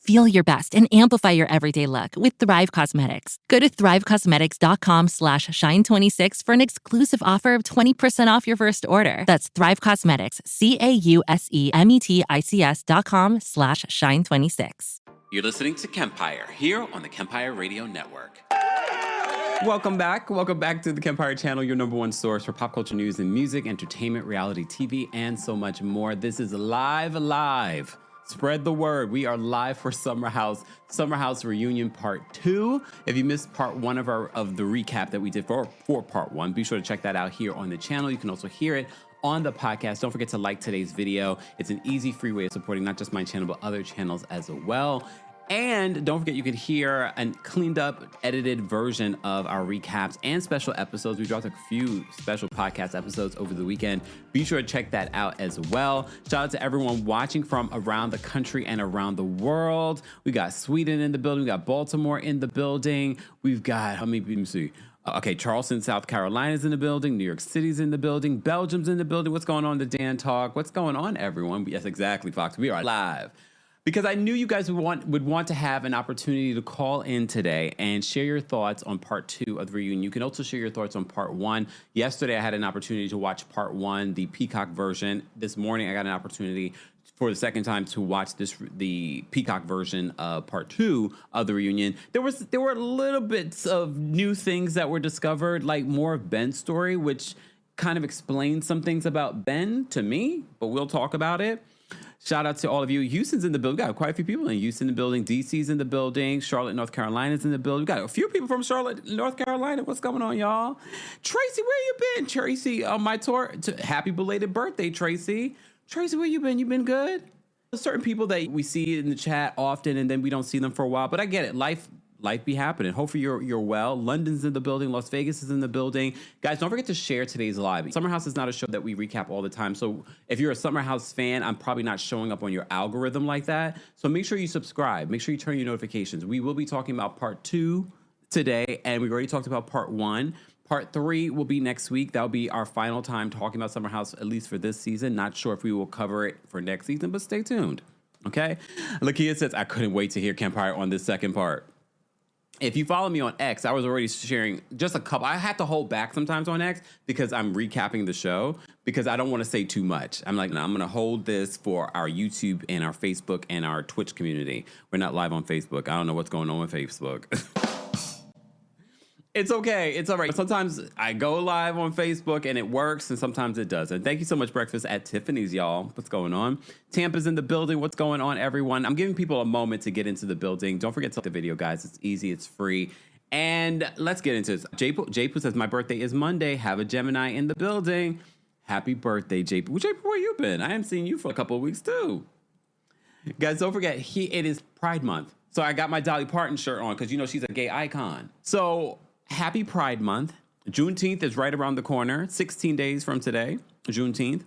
Feel your best and amplify your everyday look with Thrive Causemetics. Go to thrivecausemetics.com/shine26 for an exclusive offer of 20% off your first order. That's Thrive Causemetics, CAUSEMETICS.com/shine26. You're listening to KEMPIRE here on the KEMPIRE Radio Network. Welcome back. Welcome back to the KEMPIRE channel, your number one source for pop culture news and music, entertainment, reality TV, and so much more. This is live. Spread the word. We are live for Summer House Reunion Part 2. If you missed Part 1 of the recap that we did for Part 1, be sure to check that out here on the channel. You can also hear it on the podcast. Don't forget to like today's video. It's an easy, free way of supporting not just my channel, but other channels as well. And don't forget, you can hear a cleaned up, edited version of our recaps and special episodes. We dropped a few special podcast episodes over the weekend. Be sure to check that out as well. Shout out to everyone watching from around the country and around the world. We got Sweden in the building. We got Baltimore in the building. We've got, how many people see? Okay, Charleston, South Carolina's in the building. New York City's in the building. Belgium's in the building. What's going on, the Dan Talk? What's going on, everyone? Yes, exactly, Fox. We are live. Because I knew you guys would want to have an opportunity to call in today and share your thoughts on Part 2 of the reunion. You can also share your thoughts on Part 1. Yesterday, I had an opportunity to watch Part 1, the Peacock version. This morning, I got an opportunity for the second time to watch the Peacock version of Part 2 of the reunion. There were little bits of new things that were discovered, like more of Ben's story, which kind of explains some things about Ben to me, but we'll talk about it. Shout out to all of you. Houston's in the building. We got quite a few people in Houston in the building. DC's in the building. Charlotte, North Carolina's in the building. We got a few people from Charlotte, North Carolina. What's going on, y'all? Tracy, where you been? Tracy, on my tour. Happy belated birthday, Tracy. Tracy, where you been? You been good? There's certain people that we see in the chat often, and then we don't see them for a while. But I get it. Life be happening. Hopefully you're well. London's in the building. Las Vegas is in the building. Guys, don't forget to share today's live. Summer House is not a show that we recap all the time. So if you're a Summer House fan, I'm probably not showing up on your algorithm like that. So make sure you subscribe. Make sure you turn your notifications. We will be talking about Part 2 today, and we've already talked about Part 1. Part 3 will be next week. That'll be our final time talking about Summer House, at least for this season. Not sure if we will cover it for next season, but stay tuned. Okay? Lakia says, I couldn't wait to hear KEMPIRE on this second part. If you follow me on X, I was already sharing just a couple. I have to hold back sometimes on X because I'm recapping the show because I don't want to say too much. I'm like, no, I'm going to hold this for our YouTube and our Facebook and our Twitch community. We're not live on Facebook. I don't know what's going on with Facebook. It's okay. It's all right. Sometimes I go live on Facebook and it works, and sometimes it doesn't. Thank you so much, Breakfast at Tiffany's, y'all. What's going on? Tampa's in the building. What's going on, everyone? I'm giving people a moment to get into the building. Don't forget to like the video, guys. It's easy. It's free. And let's get into this. J-Poo says, my birthday is Monday. Have a Gemini in the building. Happy birthday, J-Poo. Well, J-Poo, where you been? I haven't seen you for a couple of weeks, too. Guys, don't forget, it is Pride Month. So I got my Dolly Parton shirt on because, she's a gay icon. So happy Pride Month. Juneteenth is right around the corner. 16 days from today, Juneteenth.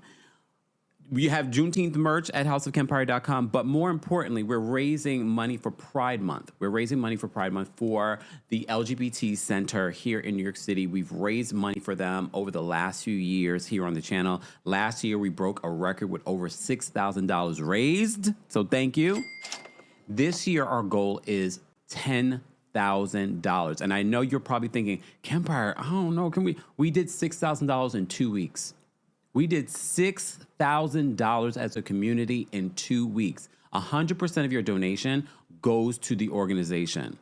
We have Juneteenth merch at houseofkempire.com. But more importantly, we're raising money for Pride Month. We're raising money for Pride Month for the LGBT Center here in New York City. We've raised money for them over the last few years here on the channel. Last year, we broke a record with over $6,000 raised. So thank you. This year, our goal is $10,000. And I know you're probably thinking, KEMPIRE, I don't know, we did $6,000 in 2 weeks. We did $6,000 as a community in 2 weeks. 100% of your donation goes to the organization.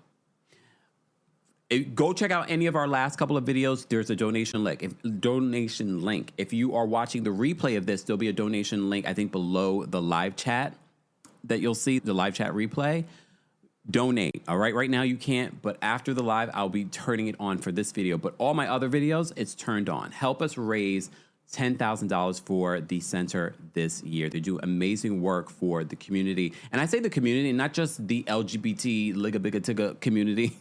Go check out any of our last couple of videos. There's a donation link. If you are watching the replay of this, there'll be a donation link, I think, below the live chat that you'll see, the live chat replay. Donate. All right. Right now you can't, but after the live, I'll be turning it on for this video. But all my other videos, it's turned on. Help us raise $10,000 for the center this year. They do amazing work for the community. And I say the community, not just the LGBT Liga Biga Tiga community.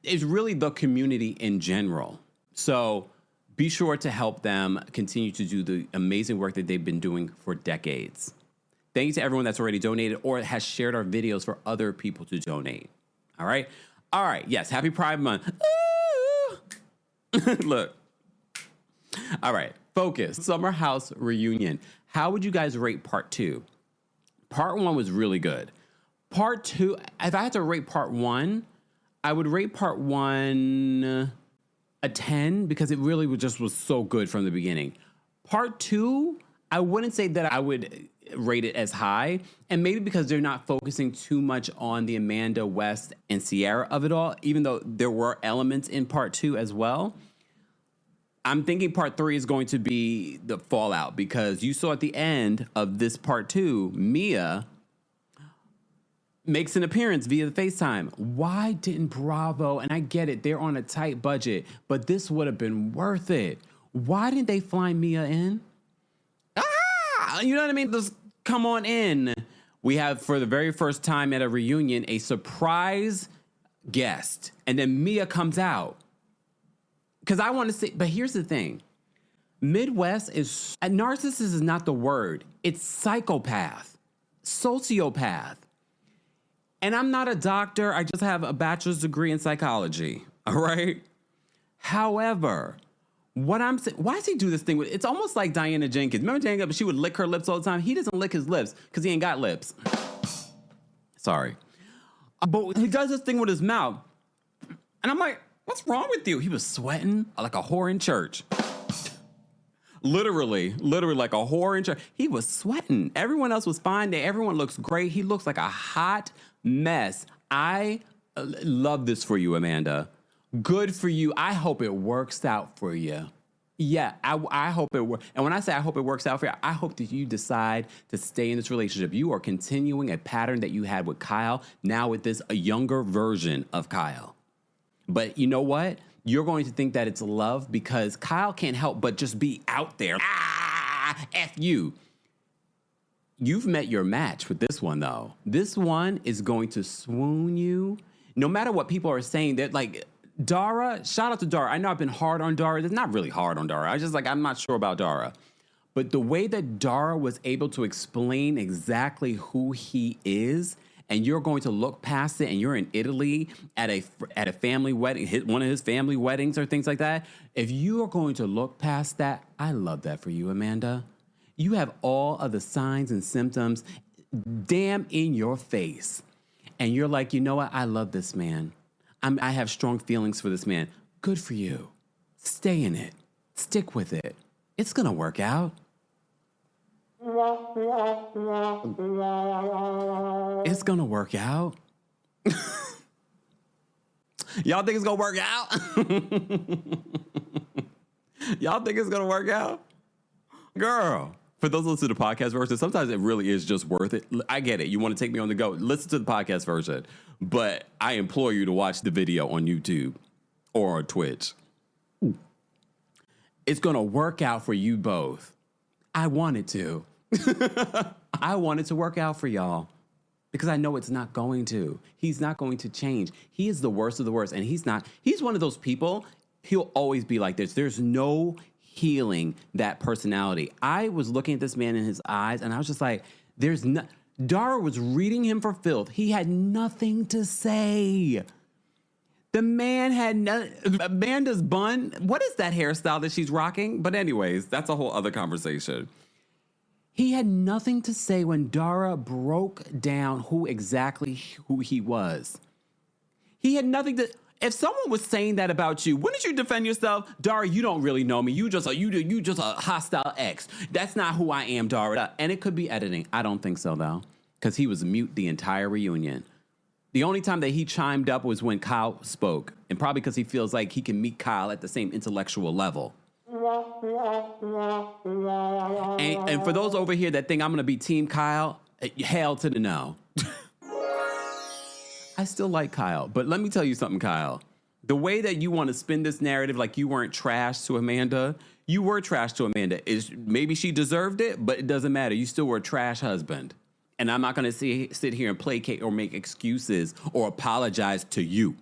It's really the community in general. So be sure to help them continue to do the amazing work that they've been doing for decades. Thank you to everyone that's already donated or has shared our videos for other people to donate. All right. All right. Yes. Happy Pride Month. Look. All right. Focus. Summer House Reunion. How would you guys rate Part 2? Part 1 was really good. Part two, if I had to rate part one, I would rate part one a 10 because it really was so good from the beginning. Part two, I wouldn't say that I would rate it as high, and maybe because they're not focusing too much on the Amanda, West, and Sierra of it all, even though there were elements in part two as well. I'm thinking part three is going to be the fallout because you saw at the end of this part two, Mia makes an appearance via the FaceTime. Why didn't Bravo, and I get it, they're on a tight budget, but this would have been worth it. Why didn't they fly Mia in? You know what I mean? Just come on in. We have, for the very first time at a reunion, a surprise guest. And then Mia comes out. Because I want to say, but here's the thing. Midwest is, narcissist is not the word. It's psychopath, sociopath. And I'm not a doctor. I just have a bachelor's degree in psychology. All right? However, what I'm saying, why does he do this thing with, it's almost like Diana Jenkins. Remember Diana Jenkins, she would lick her lips all the time? He doesn't lick his lips because he ain't got lips. Sorry. But he does this thing with his mouth. And I'm like, what's wrong with you? He was sweating like a whore in church. Literally like a whore in church. He was sweating. Everyone else was fine. Everyone looks great. He looks like a hot mess. I love this for you, Amanda. Good for you. I hope it works out for you. Yeah, I hope it works. And when I say I hope it works out for you, I hope that you decide to stay in this relationship. You are continuing a pattern that you had with Kyle, now with this a younger version of Kyle. But you know what? You're going to think that it's love because Kyle can't help but just be out there. F you. You've met your match with this one, though. This one is going to swoon you. No matter what people are saying, that like Dara, shout out to Dara. I know I've been hard on Dara. It's not really hard on Dara. I'm not sure about Dara. But the way that Dara was able to explain exactly who he is, and you're going to look past it, and you're in Italy at a family wedding, one of his family weddings or things like that. If you are going to look past that, I love that for you, Amanda. You have all of the signs and symptoms damn in your face. And you're like, you know what? I love this man. I have strong feelings for this man. Good for you. Stay in it. Stick with it. It's going to work out. It's going to work out. Y'all think it's going to work out? Y'all think it's going to work out? Girl, for those who listen to the podcast version, sometimes it really is just worth it. I get it. You want to take me on the go. Listen to the podcast version. But I implore you to watch the video on YouTube or on Twitch. It's going to work out for you both. I want it to. I want it to work out for y'all because I know it's not going to. He's not going to change. He is the worst of the worst. And he's one of those people. He'll always be like this. There's no healing that personality. I was looking at this man in his eyes and I was just like, Dara was reading him for filth. He had nothing to say. The man had Amanda's bun. What is that hairstyle that she's rocking? But anyways, that's a whole other conversation. He had nothing to say when Dara broke down who he was. He had nothing to. If someone was saying that about you, wouldn't you defend yourself? Dara, you don't really know me. You just a hostile ex. That's not who I am, Dara. And it could be editing. I don't think so, though, because he was mute the entire reunion. The only time that he chimed up was when Kyle spoke, and probably because he feels like he can meet Kyle at the same intellectual level. And for those over here that think I'm going to be Team Kyle, hell to the no. I still like Kyle, but let me tell you something, Kyle. The way that you want to spin this narrative like you weren't trash to Amanda, you were trash to Amanda. Maybe she deserved it, but it doesn't matter. You still were a trash husband. And I'm not going to sit here and placate or make excuses or apologize to you.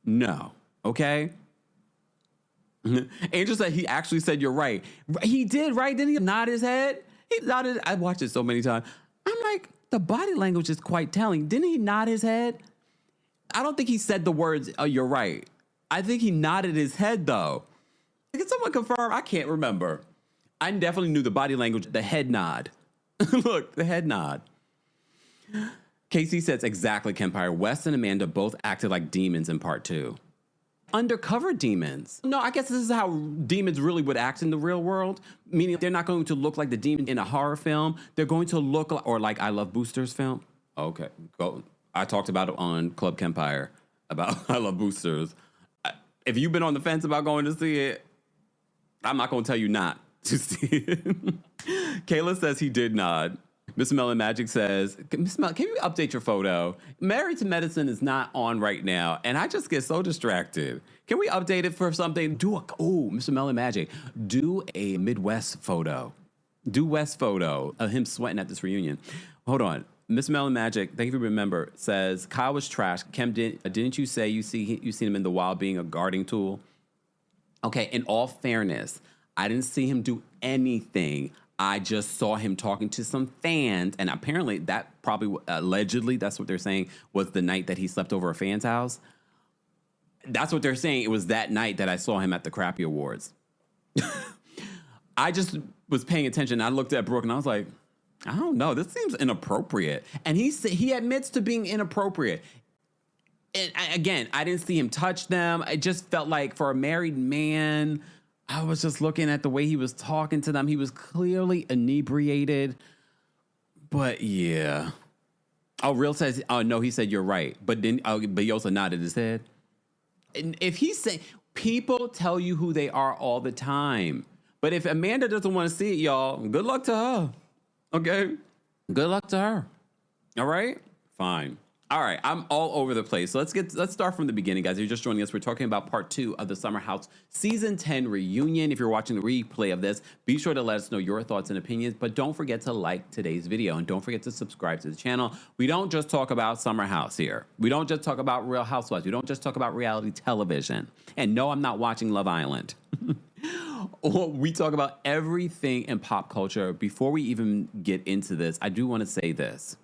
No. Okay? Angel said he actually said you're right. He did, right? Didn't he nod his head? He nodded. I watched it so many times. I'm like, the body language is quite telling. Didn't he nod his head? I don't think he said the words, oh, you're right. I think he nodded his head, though. Can someone confirm? I can't remember. I definitely knew the body language, the head nod. Look, the head nod. Casey says, exactly, Kempire. Wes and Amanda both acted like demons in part 2. Undercover demons. No, I guess this is how demons really would act in the real world. Meaning they're not going to look like the demon in a horror film. They're going to look like, or like I Love Boosters film. Okay, go. I talked about it on Club KEMPIRE about I Love Boosters. If you've been on the fence about going to see it, I'm not going to tell you not to see it. Kayla says he did nod. Miss Melon Magic says, Miss Melon, can you update your photo? Married to Medicine is not on right now, and I just get so distracted. Can we update it for something? Mr. Melon Magic, do a Midwest photo. Do West photo of him sweating at this reunion. Hold on. Miss Melon Magic, thank you for remember, says, Kyle was trash. Kim, didn't you say you seen him in the wild being a guarding tool? Okay, in all fairness, I didn't see him do anything. I just saw him talking to some fans, and apparently that probably, allegedly, that's what they're saying, was the night that he slept over a fan's house. That's what they're saying. It was that night that I saw him at the Crappy Awards. I just was paying attention. I looked at Brooke, and I was like, I don't know. This seems inappropriate. And he admits to being inappropriate. And again, I didn't see him touch them. It just felt like for a married man, I was just looking at the way he was talking to them. He was clearly inebriated. But yeah. Oh, Real says, oh, no, he said you're right. But then, but he also nodded his head. And if he's saying, people tell you who they are all the time. But if Amanda doesn't want to see it, y'all, good luck to her. Okay? Good luck to her. All right? Fine. All right, I'm all over the place. So let's start from the beginning, guys. If you're just joining us, we're talking about part 2 of the Summer House Season 10 reunion. If you're watching the replay of this, be sure to let us know your thoughts and opinions, but don't forget to like today's video and don't forget to subscribe to the channel. We don't just talk about Summer House here. We don't just talk about Real Housewives. We don't just talk about reality television. And no, I'm not watching Love Island. We talk about everything in pop culture. Before we even get into this, I do want to say this.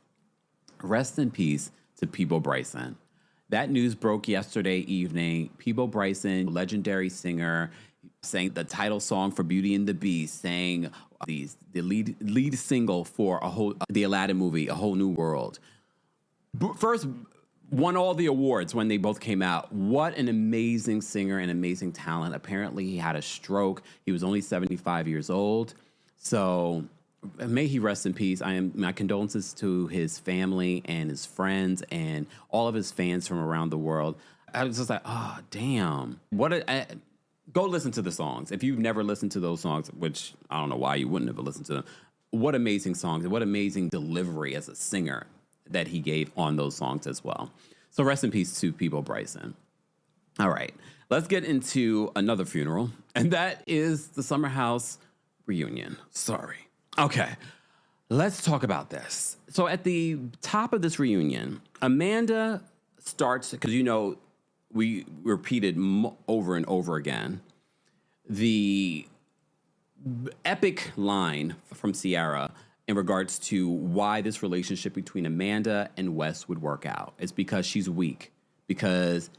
Rest in peace to Peabo Bryson. That news broke yesterday evening. Peabo Bryson, legendary singer, sang the title song for Beauty and the Beast, sang the lead single for the Aladdin movie, A Whole New World. First, won all the awards when they both came out. What an amazing singer and amazing talent. Apparently, he had a stroke. He was only 75 years old. So may he rest in peace. My condolences to his family and his friends and all of his fans from around the world. I was just like, oh, damn. Go listen to the songs. If you've never listened to those songs, which I don't know why you wouldn't have listened to them, what amazing songs and what amazing delivery as a singer that he gave on those songs as well. So rest in peace to Peabo Bryson. All right, let's get into another funeral, and that is the Summer House reunion. Sorry. Okay, let's talk about this. So at the top of this reunion, Amanda starts, because we repeated over and over again, the epic line from Ciara in regards to why this relationship between Amanda and Wes would work out. It's because she's weak, because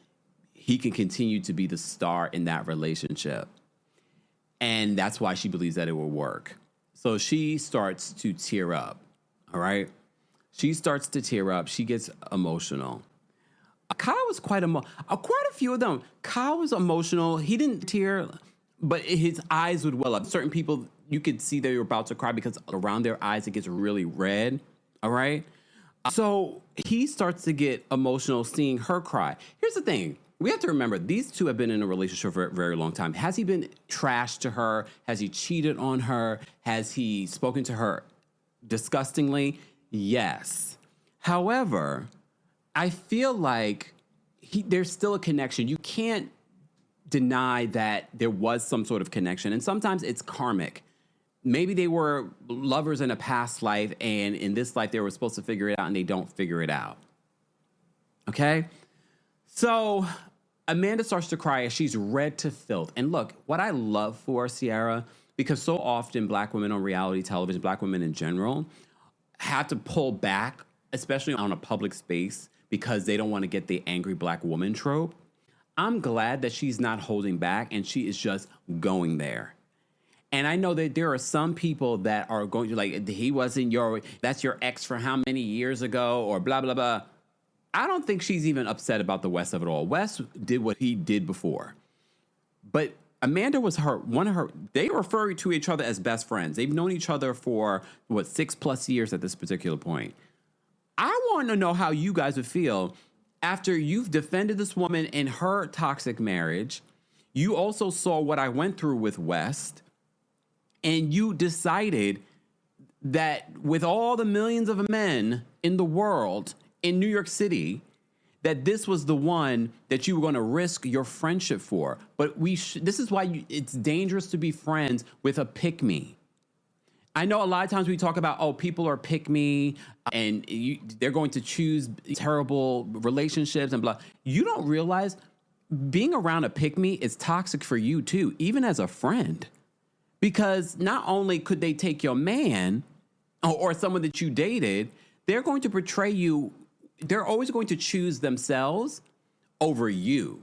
he can continue to be the star in that relationship. And that's why she believes that it will work. So she starts to tear up, all right? She starts to tear up. She gets emotional. Kyle was quite a few of them. Kyle was emotional. He didn't tear, but his eyes would well up. Certain people, you could see they were about to cry because around their eyes, it gets really red, all right? So he starts to get emotional seeing her cry. Here's the thing. We have to remember, these two have been in a relationship for a very long time. Has he been trash to her? Has he cheated on her? Has he spoken to her disgustingly? Yes. However, I feel like there's still a connection. You can't deny that there was some sort of connection. And sometimes it's karmic. Maybe they were lovers in a past life, and in this life they were supposed to figure it out, and they don't figure it out. Okay? So Amanda starts to cry as she's red to filth. And look, what I love for Ciara, because so often Black women on reality television, Black women in general, have to pull back, especially on a public space, because they don't want to get the angry Black woman trope. I'm glad that she's not holding back and she is just going there. And I know that there are some people that are going to like, that's your ex from how many years ago or blah, blah, blah. I don't think she's even upset about the West of it all. West did what he did before. But Amanda was they refer to each other as best friends. They've known each other for, 6+ years at this particular point. I want to know how you guys would feel after you've defended this woman in her toxic marriage. You also saw what I went through with West, and you decided that with all the millions of men in the world, in New York City, that this was the one that you were going to risk your friendship for. But this is why it's dangerous to be friends with a pick-me. I know a lot of times we talk about, people are pick-me and they're going to choose terrible relationships and blah. You don't realize being around a pick-me is toxic for you too, even as a friend. Because not only could they take your man or someone that you dated, they're going to portray you. They're always going to choose themselves over you,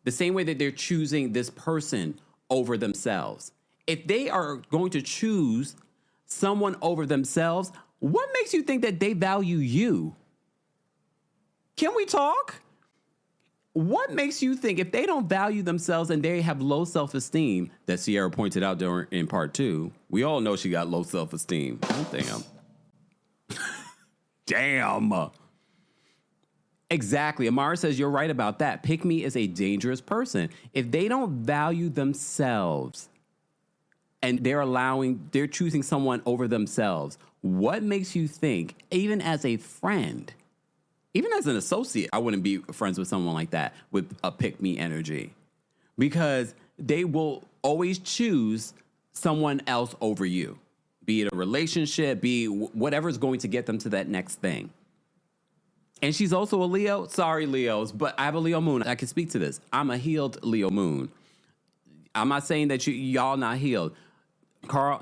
the same way that they're choosing this person over themselves. If they are going to choose someone over themselves, what makes you think that they value you? Can we talk? What makes you think if they don't value themselves and they have low self-esteem, that Sierra pointed out in part 2, we all know she got low self-esteem. Oh, damn. Damn. Exactly. Amara says you're right about that. Pick me is a dangerous person. If they don't value themselves and they're choosing someone over themselves, what makes you think, even as a friend, even as an associate, I wouldn't be friends with someone like that with a pick me energy, because they will always choose someone else over you, be it a relationship, be whatever's going to get them to that next thing. And she's also a Leo. Sorry, Leos, but I have a Leo moon. I can speak to this. I'm a healed Leo moon. I'm not saying that y'all not healed. Kyle,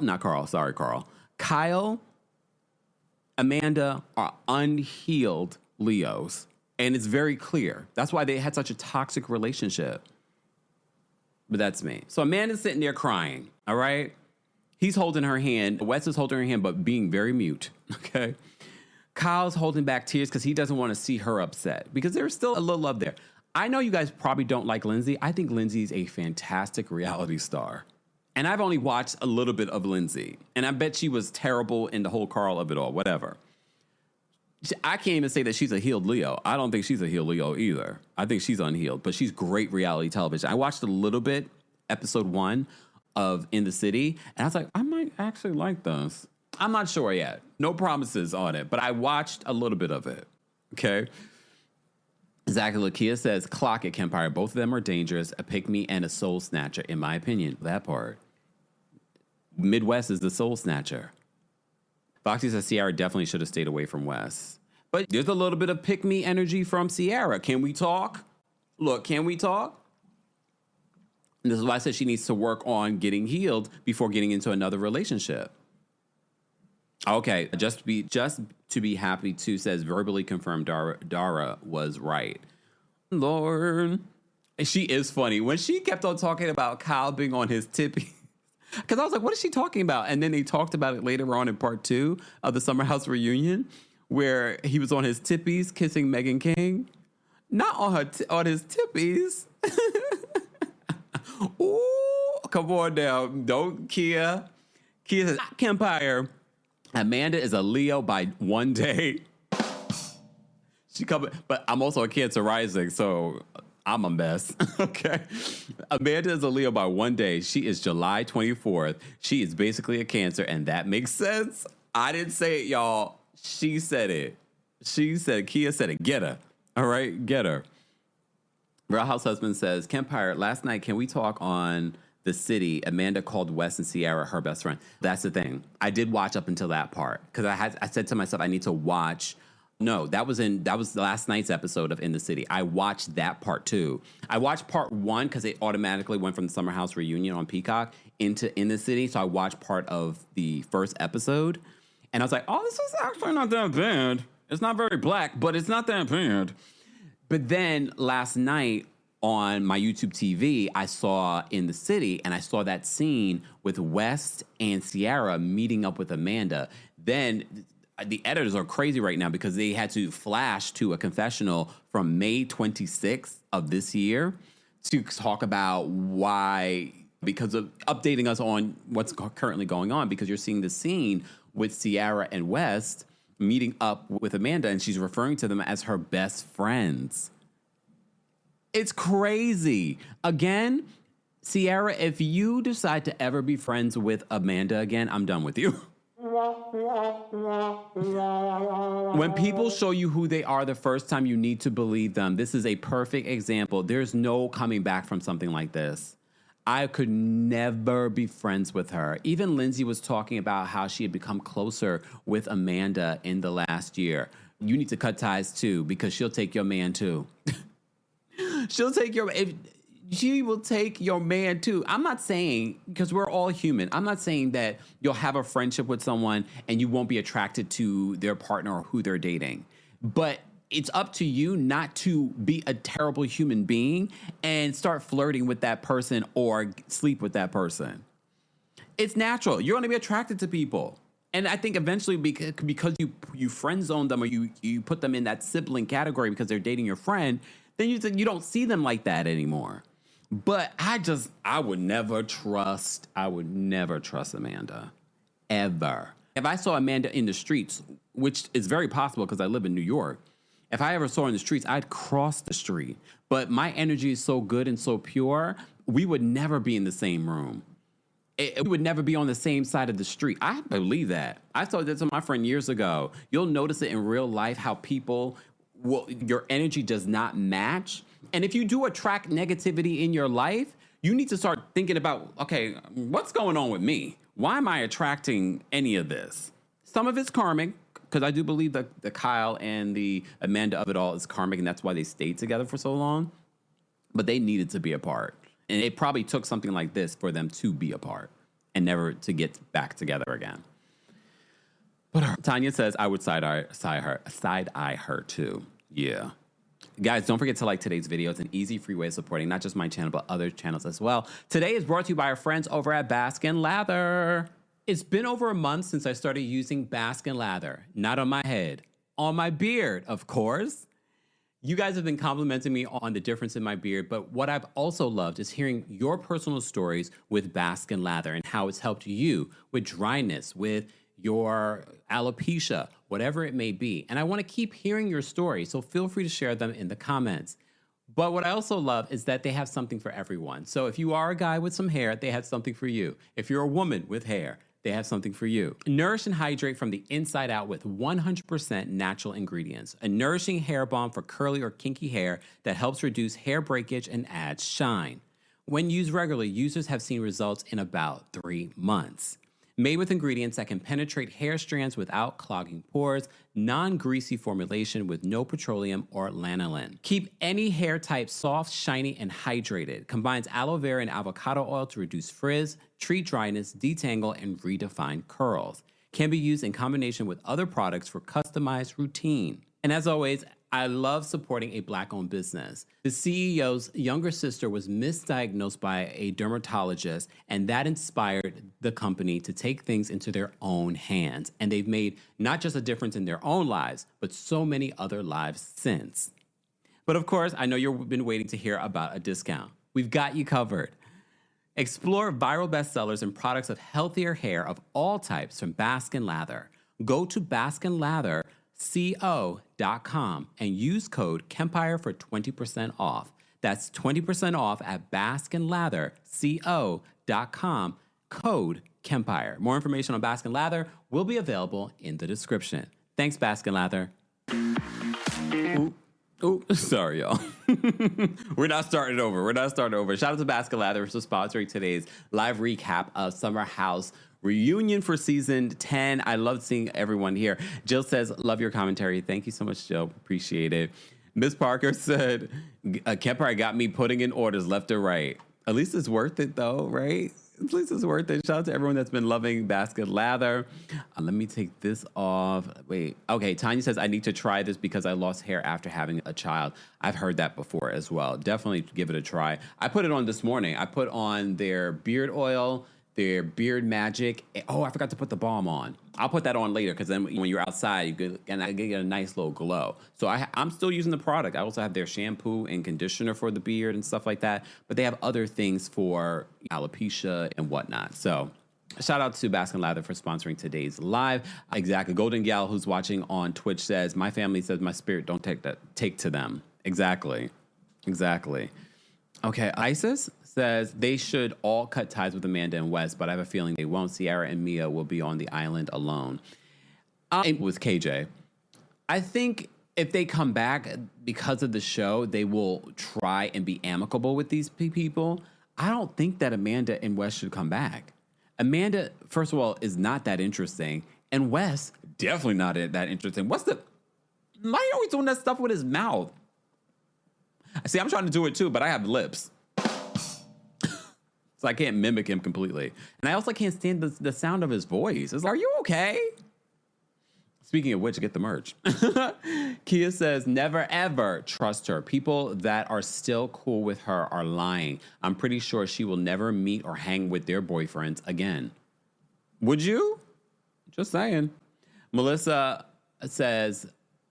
Amanda are unhealed Leos. And it's very clear. That's why they had such a toxic relationship. But that's me. So Amanda's sitting there crying, all right? He's holding her hand. Wes is holding her hand, but being very mute, okay? Kyle's holding back tears because he doesn't want to see her upset, because there's still a little love there. I know you guys probably don't like Lindsay. I think Lindsay's a fantastic reality star. And I've only watched a little bit of Lindsay. And I bet she was terrible in the whole Carl of it all, whatever. I can't even say that she's a healed Leo. I don't think she's a healed Leo either. I think she's unhealed, but she's great reality television. I watched a little bit, episode 1 of In the City, and I was like, I might actually like this. I'm not sure yet. No promises on it, but I watched a little bit of it. Okay. Exactly. Lakia says, clock it, Kempire. Both of them are dangerous. A pick-me and a soul snatcher, in my opinion. That part. Midwest is the soul snatcher. Foxy says Sierra definitely should have stayed away from Wes. But there's a little bit of pick-me energy from Sierra. Can we talk? Look, can we talk? And this is why I said she needs to work on getting healed before getting into another relationship. Okay, just to be happy too says verbally confirmed Dara was right. Lord, she is funny when she kept on talking about Kyle being on his tippy. Because I was like, what is she talking about? And then they talked about it later on in part 2 of the Summer House reunion, where he was on his tippies kissing Meghan King. Not on his tippies. Ooh, come on now. Don't, Kia. Kia says, Kempire. Amanda is a Leo by one day. But I'm also a Cancer rising, so I'm a mess. Okay. Amanda is a Leo by one day. She is July 24th. She is basically a Cancer, and that makes sense. I didn't say it, y'all. She said it. Kia said it. Get her. All right, get her. Real House Husband says, Kempire, last night, can we talk on The City? Amanda called Wes and Sierra her best friend. That's the thing. I did watch up until that part, because I said to myself, I need to watch. No, that was last night's episode of In the City. I watched that part too. I watched part 1 because it automatically went from the Summer House reunion on Peacock into In the City. So I watched part of the first episode, and I was like, oh, this is actually not that bad. It's not very black, but it's not that bad. But then last night, on my YouTube TV, I saw In the City, and I saw that scene with West and Ciara meeting up with Amanda. Then the editors are crazy right now because they had to flash to a confessional from May 26th of this year to talk about why, because of updating us on what's currently going on, because you're seeing the scene with Ciara and West meeting up with Amanda, and she's referring to them as her best friends. It's crazy. Again, Ciara, if you decide to ever be friends with Amanda again, I'm done with you. When people show you who they are the first time, you need to believe them. This is a perfect example. There's no coming back from something like this. I could never be friends with her. Even Lindsay was talking about how she had become closer with Amanda in the last year. You need to cut ties too, because she'll take your man too. She will take your man too. I'm not saying, because we're all human, I'm not saying that you'll have a friendship with someone and you won't be attracted to their partner or who they're dating. But it's up to you not to be a terrible human being and start flirting with that person or sleep with that person. It's natural. You're going to be attracted to people. And I think eventually, because you friend zone them, or you put them in that sibling category because they're dating your friend, then you don't see them like that anymore. But I would never trust Amanda, ever. If I saw Amanda in the streets, which is very possible because I live in New York, if I ever saw her in the streets, I'd cross the street. But my energy is so good and so pure, we would never be in the same room. We would never be on the same side of the street. I believe that. I told that to my friend years ago. You'll notice it in real life how people, your energy does not match. And if you do attract negativity in your life, you need to start thinking about, okay, what's going on with me? Why am I attracting any of this? Some of it's karmic, because I do believe that the Kyle and the Amanda of it all is karmic, and that's why they stayed together for so long. But they needed to be apart. And it probably took something like this for them to be apart and never to get back together again. But Tanya says, I would side eye her too. Yeah. Guys, don't forget to like today's video. It's an easy, free way of supporting not just my channel, but other channels as well. Today is brought to you by our friends over at Baskin Lather. It's been over a month since I started using Baskin Lather. Not on my head, on my beard, of course. You guys have been complimenting me on the difference in my beard, but what I've also loved is hearing your personal stories with Baskin Lather and how it's helped you with dryness, with your alopecia, whatever it may be. And I want to keep hearing your stories, so feel free to share them in the comments. But what I also love is that they have something for everyone. So if you are a guy with some hair, they have something for you. If you're a woman with hair, they have something for you. Nourish and hydrate from the inside out with 100% natural ingredients. A nourishing hair balm for curly or kinky hair that helps reduce hair breakage and adds shine. When used regularly, users have seen results in about 3 months. Made with ingredients that can penetrate hair strands without clogging pores, non-greasy formulation with no petroleum or lanolin. Keep any hair type soft, shiny, and hydrated. Combines aloe vera and avocado oil to reduce frizz, treat dryness, detangle, and redefine curls. Can be used in combination with other products for customized routine. And as always, I love supporting a Black-owned business. The CEO's younger sister was misdiagnosed by a dermatologist, and that inspired the company to take things into their own hands. And they've made not just a difference in their own lives, but so many other lives since. But of course, I know you've been waiting to hear about a discount. We've got you covered. Explore viral bestsellers and products of healthier hair of all types from Baskin Lather. Go to baskinlatherco.com and use code KEMPIRE for 20% off. That's 20% off at baskinlatherco.com, code KEMPIRE. More information on Baskin Lather will be available in the description. Thanks, Baskin Lather. Ooh, sorry, y'all. We're not starting over. Shout out to Baskin Lather for sponsoring today's live recap of Summer House reunion for season 10. I love seeing everyone here. Jill says, love your commentary. Thank you so much, Jill. Appreciate it. Miss Parker said, Kempire got me putting in orders left or right. At least it's worth it, though, right? At least it's worth it. Shout out to everyone that's been loving Basket Lather. Let me take this off. Wait. Okay, Tanya says, I need to try this because I lost hair after having a child. I've heard that before as well. Definitely give it a try. I put it on this morning. I put on their beard oil, their beard magic. Oh, I forgot to put the balm on. I'll put that on later because then when you're outside, I get a nice little glow. So I'm still using the product. I also have their shampoo and conditioner for the beard and stuff like that. But they have other things for alopecia and whatnot. So shout out to Baskin Lather for sponsoring today's live. Exactly. Golden Gal, who's watching on Twitch, says, my family says my spirit don't take to them. Exactly. Okay, Isis says they should all cut ties with Amanda and Wes, but I have a feeling they won't. Ciara and Mia will be on the island alone. With KJ, I think if they come back because of the show, they will try and be amicable with these people. I don't think that Amanda and Wes should come back. Amanda, first of all, is not that interesting, and Wes definitely not that interesting. Why are you always doing that stuff with his mouth? See, I'm trying to do it too, but I have lips. So I can't mimic him completely. And I also can't stand the sound of his voice. It's like, are you okay? Speaking of which, get the merch. Kia says, never ever trust her. People that are still cool with her are lying. I'm pretty sure she will never meet or hang with their boyfriends again. Would you? Just saying. Melissa says,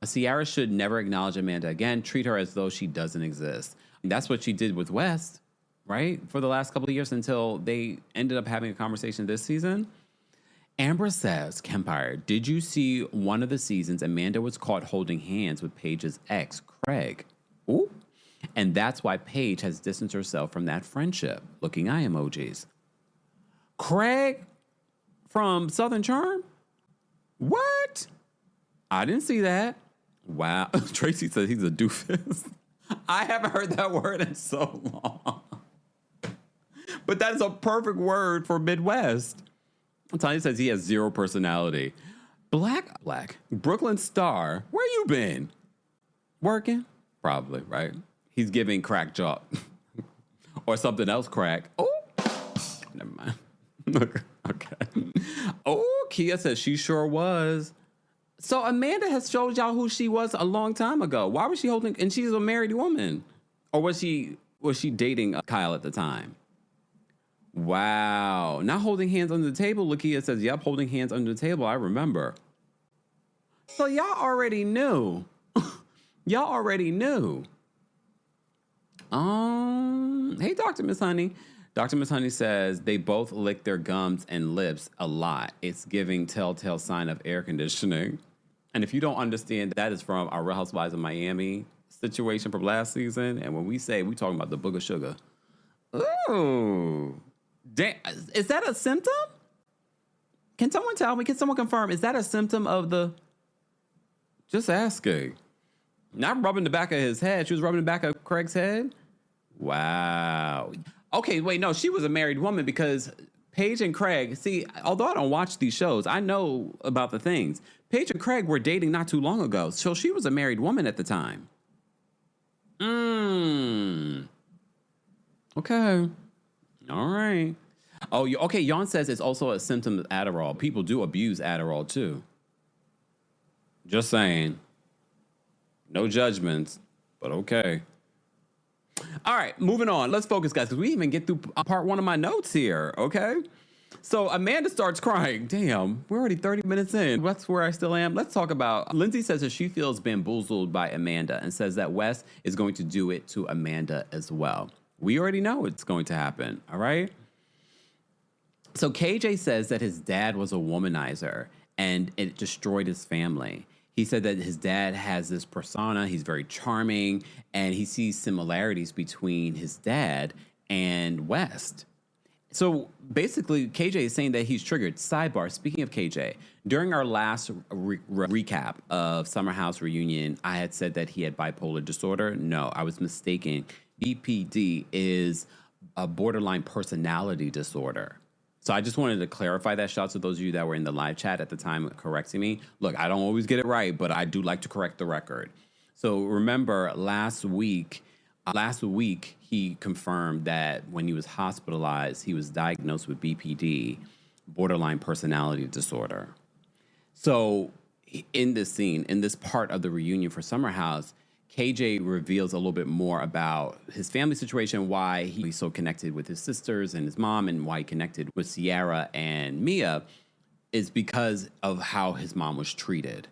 Ciara should never acknowledge Amanda again. Treat her as though she doesn't exist. And that's what she did with West, right? For the last couple of years until they ended up having a conversation this season. Amber says, Kempire, did you see one of the seasons Amanda was caught holding hands with Paige's ex, Craig? Ooh. And that's why Paige has distanced herself from that friendship. Looking eye emojis. Craig from Southern Charm? What? I didn't see that. Wow. Tracy says he's a doofus. I haven't heard that word in so long. But that is a perfect word for Midwest. Tanya says he has zero personality. Black. Brooklyn Star. Where you been? Working? Probably, right? He's giving crack job. Or something else crack. Oh, never mind. Okay. Oh, Kia says she sure was. So Amanda has showed y'all who she was a long time ago. Why was she holding? And she's a married woman, or was she dating Kyle at the time? Wow, not holding hands under the table. Lakia says, "Yep, holding hands under the table." I remember. So y'all already knew. Y'all already knew. Hey, Dr. Miss Honey. Dr. Miss Honey says they both lick their gums and lips a lot. It's giving telltale sign of air conditioning. And if you don't understand, that is from our Real Housewives of Miami situation from last season. And when we say we talking about the booger sugar. Ooh. Damn. Is that a symptom? Can someone tell me? Can someone confirm? Is that a symptom of the... Just asking. Not rubbing the back of his head. She was rubbing the back of Craig's head? Wow. Okay, wait, no, she was a married woman because Paige and Craig, see, although I don't watch these shows, I know about the things. Paige and Craig were dating not too long ago, so she was a married woman at the time. Okay. All right. Oh, okay, Jan says it's also a symptom of Adderall. People do abuse Adderall, too. Just saying. No judgments, but okay. All right, moving on. Let's focus, guys, because we didn't even get through part one of my notes here, okay? So Amanda starts crying. Damn, we're already 30 minutes in. That's where I still am. Let's talk about... Lindsay says that she feels bamboozled by Amanda and says that Wes is going to do it to Amanda as well. We already know it's going to happen, all right? So KJ says that his dad was a womanizer and it destroyed his family. He said that his dad has this persona. He's very charming, and he sees similarities between his dad and West. So basically, KJ is saying that he's triggered. Sidebar, speaking of KJ, during our last recap of Summer House Reunion, I had said that he had bipolar disorder. No, I was mistaken. BPD is a borderline personality disorder. So I just wanted to clarify that. Shout out to those of you that were in the live chat at the time correcting me. Look, I don't always get it right, but I do like to correct the record. So remember last week, Last week, he confirmed that when he was hospitalized, he was diagnosed with BPD, borderline personality disorder. So in this scene, in this part of the reunion for Summer House, KJ reveals a little bit more about his family situation, why he's so connected with his sisters and his mom, and why he connected with Sierra and Mia is because of how his mom was treated.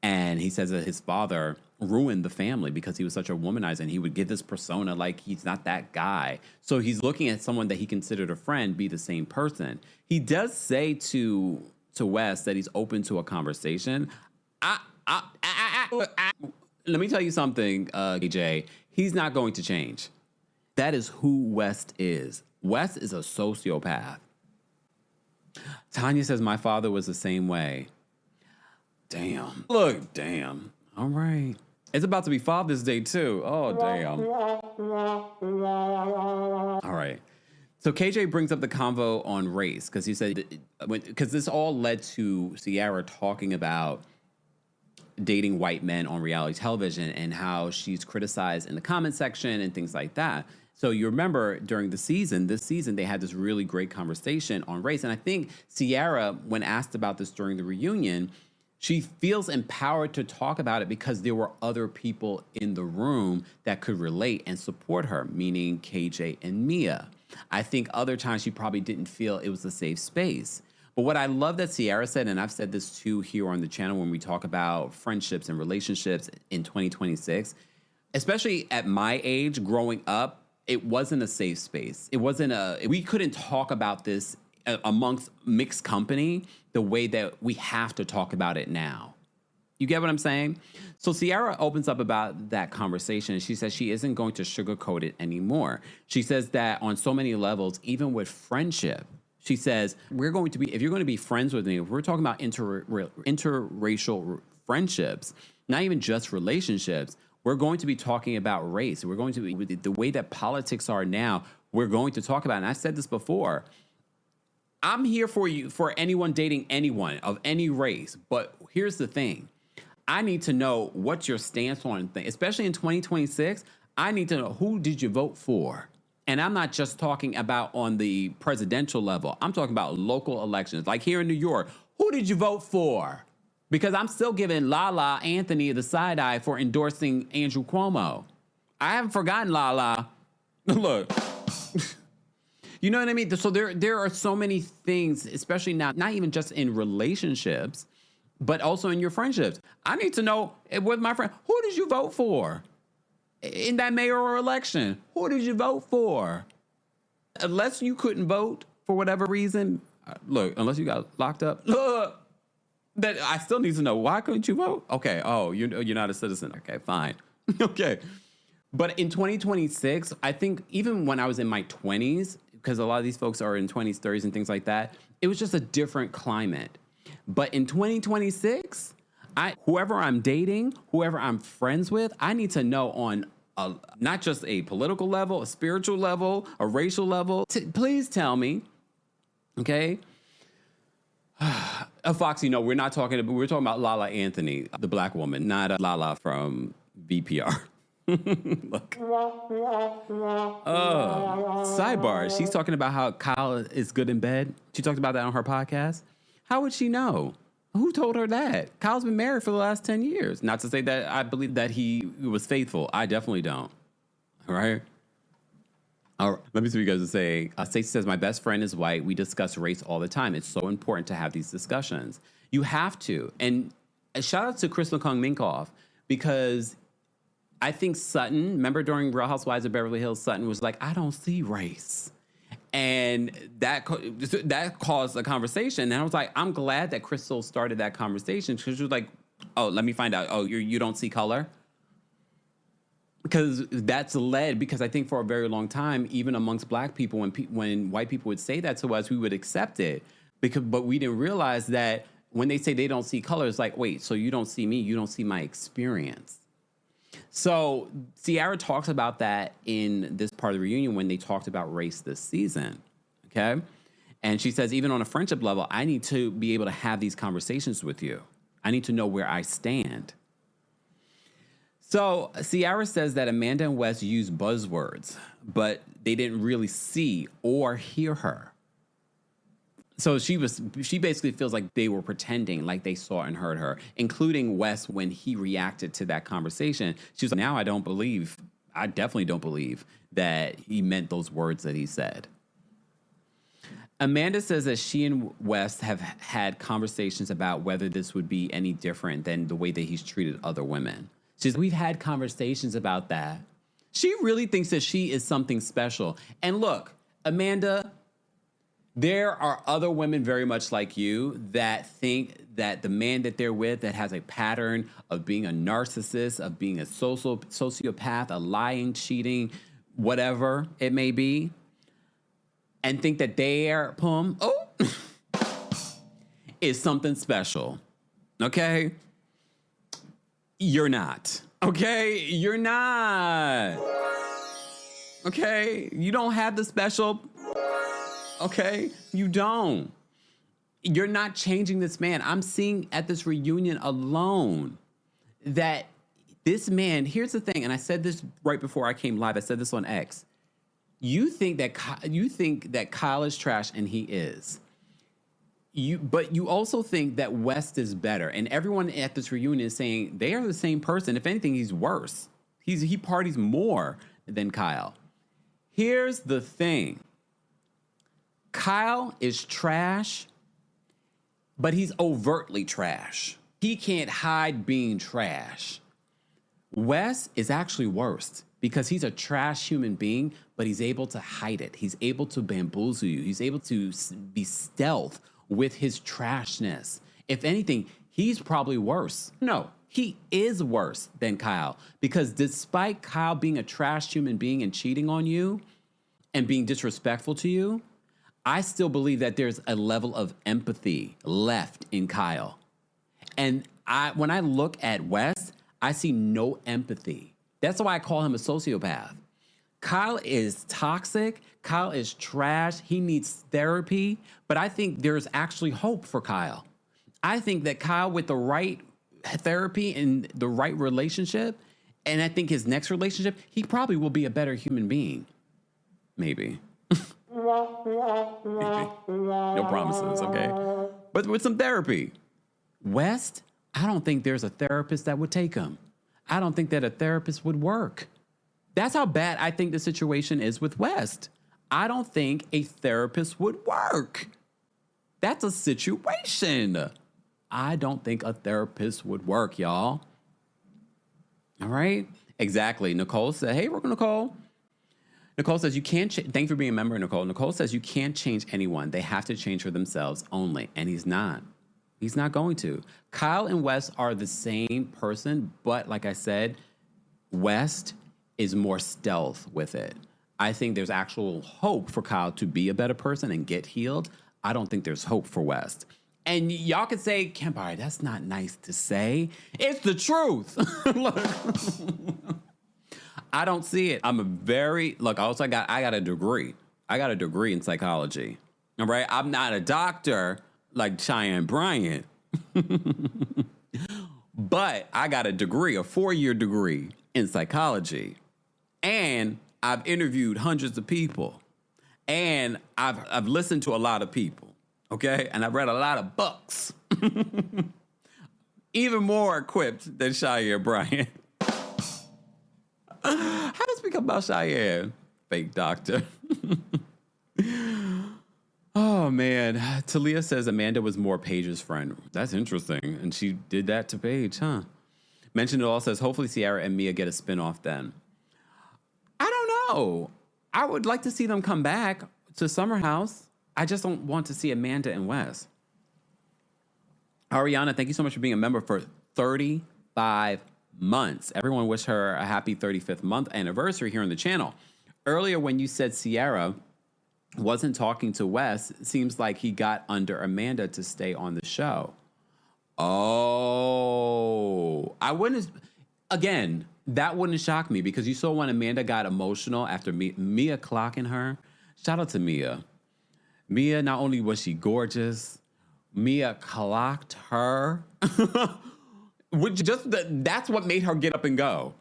And he says that his father ruined the family because he was such a womanizer, and he would give this persona like he's not that guy. So he's looking at someone that he considered a friend be the same person. He does say to Wes that he's open to a conversation. Let me tell you something, AJ. He's not going to change. That is who West is. West is a sociopath. Tanya says, my father was the same way. Damn. Look, damn. All right. It's about to be Father's Day, too. Oh, damn. All right. So KJ brings up the convo on race because he said, because this all led to Sierra talking about dating white men on reality television and how she's criticized in the comment section and things like that. So you remember during this season, they had this really great conversation on race. And I think Sierra, when asked about this during the reunion, she feels empowered to talk about it because there were other people in the room that could relate and support her, meaning KJ and Mia. I think other times she probably didn't feel it was a safe space. But what I love that Sierra said, and I've said this too here on the channel when we talk about friendships and relationships in 2026, especially at my age growing up, it wasn't a safe space. We couldn't talk about this amongst mixed company the way that we have to talk about it now. You get what I'm saying? So Sierra opens up about that conversation. She says she isn't going to sugarcoat it anymore. She says that on so many levels, even with friendship, she says, if you're going to be friends with me, if we're talking about interracial friendships, not even just relationships, we're going to be talking about race. We're going to be, the way that politics are now, we're going to talk about it. And I said this before. I'm here for anyone dating anyone of any race. But here's the thing. I need to know what's your stance on things, especially in 2026. I need to know, who did you vote for? And I'm not just talking about on the presidential level. I'm talking about local elections. Like here in New York, who did you vote for? Because I'm still giving Lala Anthony the side eye for endorsing Andrew Cuomo. I haven't forgotten Lala. Look. You know what I mean? So there are so many things, especially now, not even just in relationships, but also in your friendships. I need to know with my friend, who did you vote for? In that mayoral election, who did you vote for? Unless you couldn't vote for whatever reason, look, unless you got locked up, look, that I still need to know, why couldn't you vote? Okay, oh, you're not a citizen. Okay, fine. Okay. But in 2026, I think even when I was in my 20s, because a lot of these folks are in 20s, 30s, and things like that, it was just a different climate. But in 2026, whoever I'm dating, whoever I'm friends with, I need to know on not just a political level, a spiritual level, a racial level. Please tell me, okay? Foxy, no, we're talking about Lala Anthony, the black woman, not Lala from VPR. Look. Sidebar, she's talking about how Kyle is good in bed. She talked about that on her podcast. How would she know? Who told her that? Kyle's been married for the last 10 years. Not to say that I believe that he was faithful. I definitely don't. All right? All right. Let me see what you guys are saying. Stacey says, my best friend is white. We discuss race all the time. It's so important to have these discussions. You have to. And a shout out to Crystal Kung Minkoff, because I think Sutton, remember during Real Housewives of Beverly Hills, Sutton was like, I don't see race. And that caused a conversation. And I was like, I'm glad that Crystal started that conversation, because she was like, oh, let me find out. Oh, you don't see color? Because that's led, because I think for a very long time, even amongst black people, when white people would say that to us, we would accept it. But we didn't realize that when they say they don't see color, it's like, wait, so you don't see me, you don't see my experience. So Sierra talks about that in this part of the reunion when they talked about race this season, okay? And she says, even on a friendship level, I need to be able to have these conversations with you. I need to know where I stand. So Ciara says that Amanda and Wes use buzzwords, but they didn't really see or hear her. So she basically feels like they were pretending like they saw and heard her, including Wes when he reacted to that conversation. She was like, now I definitely don't believe that he meant those words that he said. Amanda says that she and Wes have had conversations about whether this would be any different than the way that he's treated other women. She's, we've had conversations about that. She really thinks that she is something special. And look, Amanda, there are other women very much like you that think that the man that they're with that has a pattern of being a narcissist, of being a sociopath, a lying, cheating, whatever it may be, and think that their is something special. Okay? You're not. Okay? You're not. Okay? You don't have the special. Okay? You don't. You're not changing this man. I'm seeing at this reunion alone that this man, here's the thing, and I said this right before I came live. I said this on X. You think that Kyle is trash, and he is. But you also think that West is better, and everyone at this reunion is saying they are the same person. If anything, he's worse. He parties more than Kyle. Here's the thing: Kyle is trash, but he's overtly trash. He can't hide being trash. Wes is actually worse because he's a trash human being, but he's able to hide it. He's able to bamboozle you. He's able to be stealth with his trashness. If anything, he's probably worse. No, he is worse than Kyle, because despite Kyle being a trash human being and cheating on you and being disrespectful to you, I still believe that there's a level of empathy left in Kyle. And when I look at Wes, I see no empathy. That's why I call him a sociopath. Kyle is toxic. Kyle is trash. He needs therapy. But I think there's actually hope for Kyle. I think that Kyle, with the right therapy and the right relationship, and I think his next relationship, he probably will be a better human being. Maybe. No promises, okay? But with some therapy. West, I don't think there's a therapist that would take him. I don't think that a therapist would work. That's how bad I think the situation is with West. I don't think a therapist would work. That's a situation. I don't think a therapist would work, y'all. All right? Exactly. Nicole said, hey, Nicole. Nicole says, you can't thanks for being a member, Nicole. Nicole says, you can't change anyone. They have to change for themselves only. And he's not. He's not going to. Kyle and West are the same person, but like I said, West is more stealth with it. I think there's actual hope for Kyle to be a better person and get healed. I don't think there's hope for West. And y'all could say, Kempire, that's not nice to say. It's the truth. Look, I don't see it. I got a degree. I got a degree in psychology. All right. I'm not a doctor like Cheyenne Bryant. But I got a degree, a 4-year degree in psychology. And I've interviewed hundreds of people. And I've listened to a lot of people. Okay? And I've read a lot of books. Even more equipped than Cheyenne Bryant. How does we come about Cheyenne? Fake doctor. Oh, man. Talia says Amanda was more Paige's friend. That's interesting. And she did that to Paige, huh? Mentioned It All says, hopefully Ciara and Mia get a spinoff then. I don't know. I would like to see them come back to Summer House. I just don't want to see Amanda and Wes. Ariana, thank you so much for being a member for 35 months. Everyone wish her a happy 35th month anniversary here on the channel. Earlier when you said Ciara wasn't talking to Wes, it seems like he got under Amanda to stay on the show. Oh, that wouldn't shock me, because you saw when Amanda got emotional after Mia clocking her. Shout out to Mia. Mia, not only was she gorgeous, Mia clocked her That's what made her get up and go.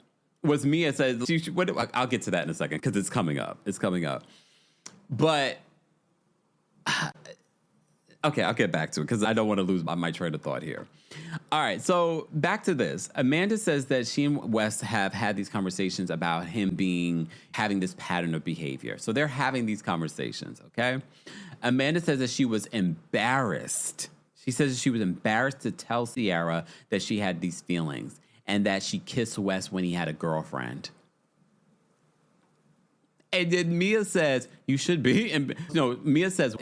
Was Mia says, I'll get to that in a second because it's coming up. But, okay, I'll get back to it because I don't want to lose my train of thought here. All right, so back to this. Amanda says that she and Wes have had these conversations about him having this pattern of behavior. So they're having these conversations, okay? Amanda says that she was embarrassed. She says she was embarrassed to tell Ciara that she had these feelings and that she kissed Wes when he had a girlfriend. And then Mia says, you should be. Mia says,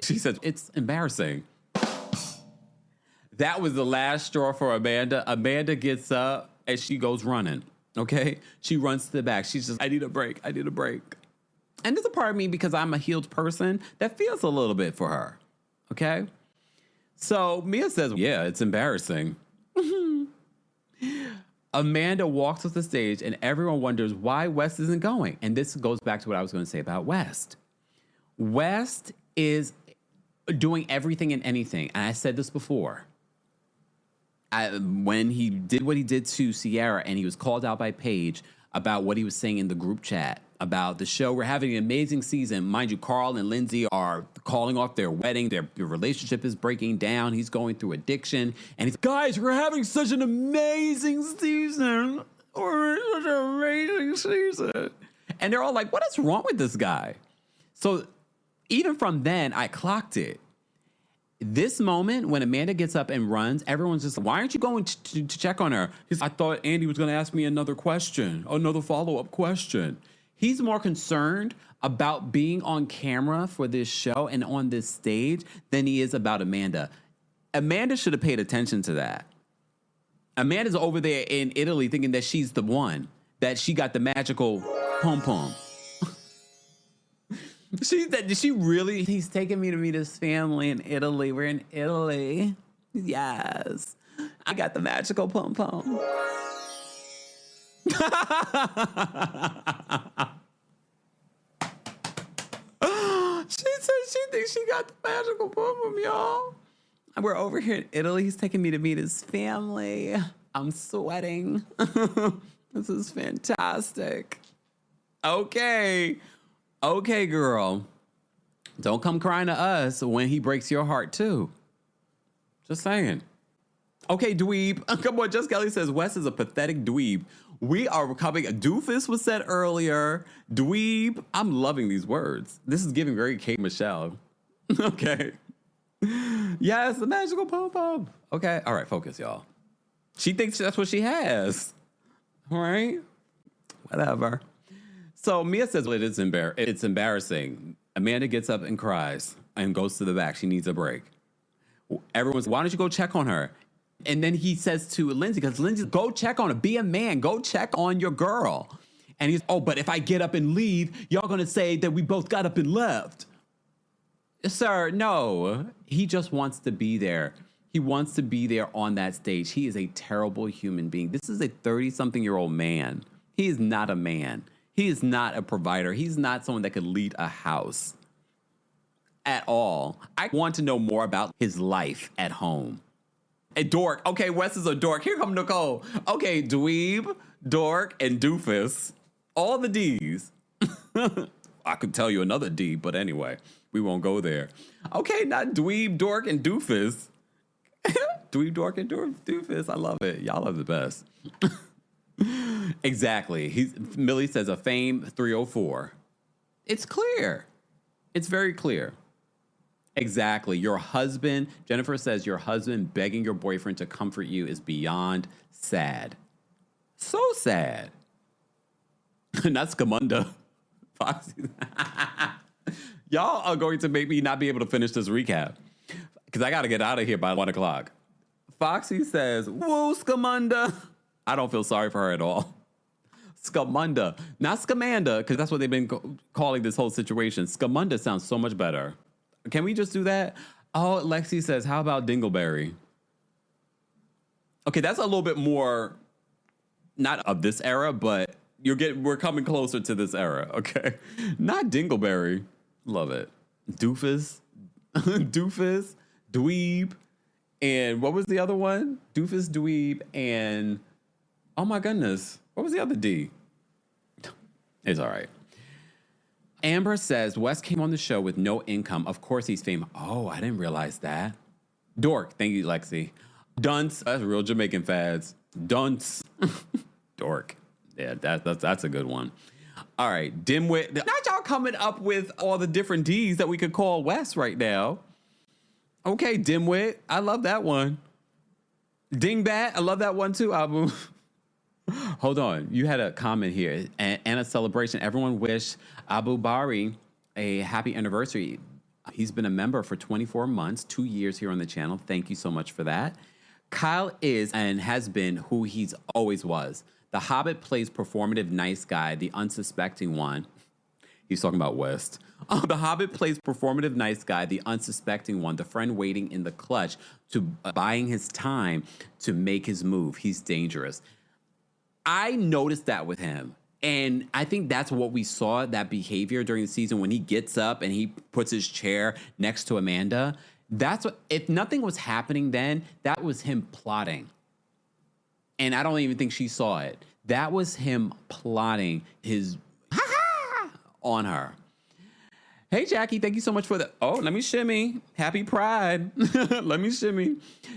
she says, it's embarrassing. That was the last straw for Amanda. Amanda gets up and she goes running, okay? She runs to the back. She's just, I need a break. And there's a part of me, because I'm a healed person, that feels a little bit for her, okay? So Mia says, yeah, it's embarrassing. Amanda walks off the stage and everyone wonders why West isn't going. And this goes back to what I was going to say about West. West is doing everything and anything. And I said this before. When he did what he did to Ciara and he was called out by Paige about what he was saying in the group chat about the show. We're having an amazing season. Mind you, Carl and Lindsay are calling off their wedding. Their relationship is breaking down. He's going through addiction. And he's, guys, we're having such an amazing season. And they're all like, what is wrong with this guy? So even from then, I clocked it. This moment, when Amanda gets up and runs, everyone's just, why aren't you going to check on her? I thought Andy was going to ask me another follow-up question. He's more concerned about being on camera for this show and on this stage than he is about Amanda. Amanda should have paid attention to that. Amanda's over there in Italy thinking that she's the one, that she got the magical pom-pom. He's taking me to meet his family in Italy. We're in Italy. Yes. I got the magical pom-pom. She said she thinks she got the magical pom-pom, y'all. We're over here in Italy. He's taking me to meet his family. I'm sweating. This is fantastic. Okay, girl. Don't come crying to us when he breaks your heart, too. Just saying. Okay, dweeb. Come on, Just Kelly says, Wes is a pathetic dweeb. We are coming. Doofus was said earlier. Dweeb. I'm loving these words. This is giving very Kate Michelle. Okay. Yes, the magical pom-pom. Okay. All right, focus, y'all. She thinks that's what she has. All right. Whatever. So Mia says, well, it's embarrassing. Amanda gets up and cries and goes to the back. She needs a break. Everyone's, why don't you go check on her? And then he says to Lindsay, because Lindsay, go check on her. Be a man. Go check on your girl. And he's, oh, but if I get up and leave, y'all going to say that we both got up and left. Sir, no. He just wants to be there. He wants to be there on that stage. He is a terrible human being. This is a 30-something-year-old man. He is not a man. He is not a provider. He's not someone that could lead a house at all. I want to know more about his life at home. A dork. Okay, Wes is a dork. Here come Nicole. Okay, dweeb, dork, and doofus. All the D's. I could tell you another D, but anyway, we won't go there. Okay, not dweeb, dork, and doofus. Dweeb, dork, and doofus. I love it. Y'all are the best. Exactly. Millie says a fame 304. It's clear. It's very clear. Exactly. Your husband, Jennifer says, your husband begging your boyfriend to comfort you is beyond sad. So sad. Not Scamunda. Foxy. Y'all are going to make me not be able to finish this recap because I got to get out of here by 1 o'clock. Foxy says, woo, Scamunda. I don't feel sorry for her at all. Scamunda, not Scamanda, because that's what they've been calling this whole situation. Scamunda sounds so much better. Can we just do that? Oh, Lexi says, how about Dingleberry? Okay, that's a little bit more, not of this era, but we're coming closer to this era, okay? Not Dingleberry. Love it. Doofus, doofus, dweeb, And what was the other one? Doofus Dweeb and oh my goodness, what was the other D? It's all right. Amber says Wes came on the show with no income. Of course he's famous. Oh, I didn't realize that. Dork. Thank you, Lexi. Dunce. That's real Jamaican fads. Dunce. Dork. Yeah, that's a good one. All right. Dimwit. Not y'all coming up with all the different D's that we could call Wes right now. Okay, Dimwit. I love that one. Dingbat. I love that one too, Abu. Hold on. You had a comment here and a celebration. Everyone wish Abu Bari a happy anniversary. He's been a member for 24 months, 2 years here on the channel. Thank you so much for that. Kyle is and has been who he's always was. The Hobbit plays performative nice guy, the unsuspecting one. He's talking about West. The Hobbit plays performative nice guy, the unsuspecting one, the friend waiting in the clutch to buying his time to make his move. He's dangerous. I noticed that with him. And I think that's what we saw, that behavior during the season when he gets up and he puts his chair next to Amanda. That's what, if nothing was happening then, that was him plotting. And I don't even think she saw it. That was him plotting his on her. Hey, Jackie, thank you so much for the... Oh, let me shimmy. Happy Pride. Let me shimmy.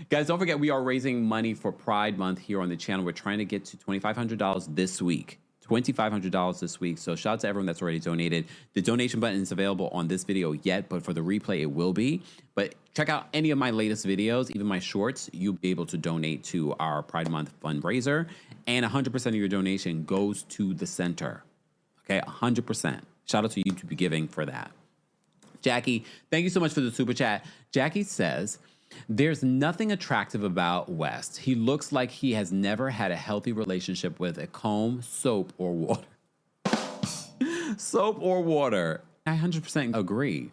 Guys, don't forget, we are raising money for Pride Month here on the channel. We're trying to get to $2,500 this week. $2,500 this week. So shout out to everyone that's already donated. The donation button is available on this video yet, but for the replay, it will be. But check out any of my latest videos, even my shorts. You'll be able to donate to our Pride Month fundraiser. And 100% of your donation goes to the center. Okay, 100%. Shout out to YouTube Giving for that. Jackie, thank you so much for the super chat. Jackie says, there's nothing attractive about West. He looks like he has never had a healthy relationship with a comb, soap, or water. Soap or water. I 100% agree.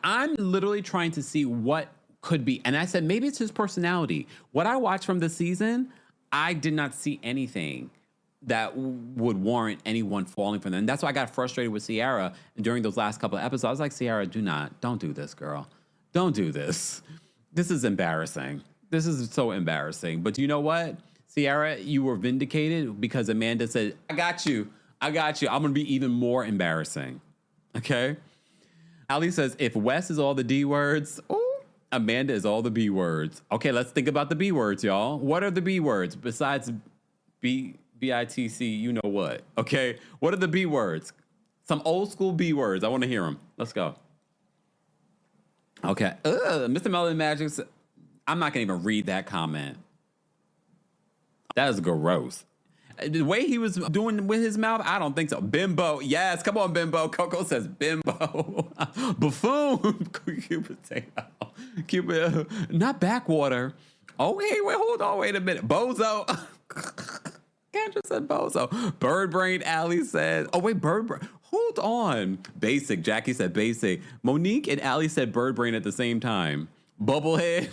I'm literally trying to see what could be. And I said, maybe it's his personality. What I watched from the season, I did not see anything that would warrant anyone falling for them. And that's why I got frustrated with Ciara during those last couple of episodes. I was like, Ciara, don't do this, girl. Don't do this. This is embarrassing. This is so embarrassing. But you know what? Ciara, you were vindicated because Amanda said, I got you. I'm going to be even more embarrassing. Okay? Ali says, if Wes is all the D words, ooh, Amanda is all the B words. Okay, let's think about the B words, y'all. What are the B words besides B-I-T-C, you know what? Okay, what are the B words? Some old school B words. I want to hear them. Let's go. Okay. Mr. Melody Magic, I'm not going to even read that comment. That is gross. The way he was doing with his mouth, I don't think so. Bimbo. Yes, come on, Bimbo. Coco says bimbo. Buffoon. Cute potato. Cute, not backwater. Oh, hey, wait, hold on. Wait a minute. Bozo. Kendra said bozo. Bird brain, Allie says. Oh, wait, bird brain. Hold on. Basic. Jackie said basic. Monique and Allie said bird brain at the same time. Bubblehead.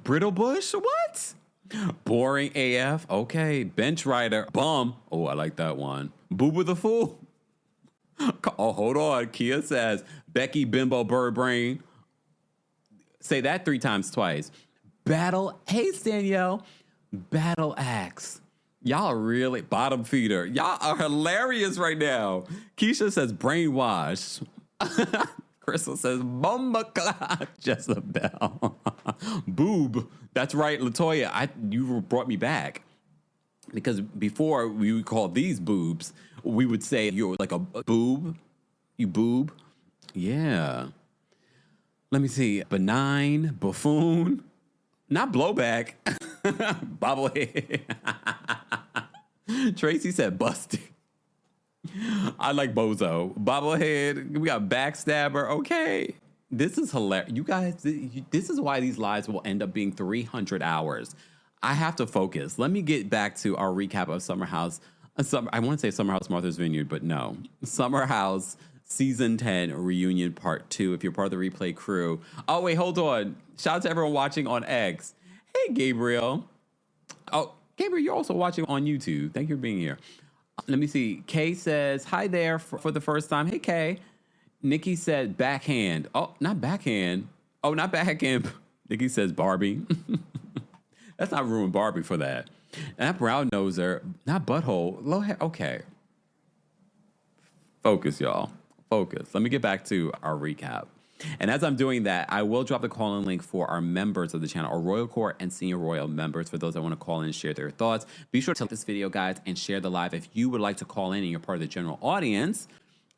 Brittle bush. What? Boring AF. Okay. Bench rider. Bum. Oh, I like that one. Booba the fool. Oh, hold on. Kia says Becky Bimbo Bird Brain. Say that 3 times twice. Battle. Hey, Danielle. Battle axe. Y'all are really bottom feeder. Y'all are hilarious right now. Keisha says brainwash. Crystal says bomba clock. Jezebel. Boob. That's right, Latoya. You brought me back. Because before we would call these boobs, we would say you're like a boob. You boob. Yeah. Let me see. Benign. Buffoon. Not blowback. Bobblehead. Tracy said busted. I like bozo. Bobblehead. We got backstabber. Okay. This is hilarious. You guys, this is why these lives will end up being 300 hours. I have to focus. Let me get back to our recap of Summer House. I want to say Summer House Martha's Vineyard, but no. Summer House Season 10 Reunion Part 2, if you're part of the replay crew. Oh, wait, hold on. Shout out to everyone watching on X. Hey, Gabriel. Oh, Gabriel, you're also watching on YouTube. Thank you for being here. Let me see. Kay says, hi there for the first time. Hey, Kay. Nikki said backhand. Oh, not backhand. Oh, not back in. Nikki says Barbie. Let's not ruin Barbie for that. And that brown noser, not butthole. Okay. Focus, y'all. Focus. Let me get back to our recap. And as I'm doing that, I will drop the call-in link for our members of the channel, our Royal Court and Senior Royal members, for those that want to call in and share their thoughts. Be sure to like this video, guys, and share the live. If you would like to call in and you're part of the general audience,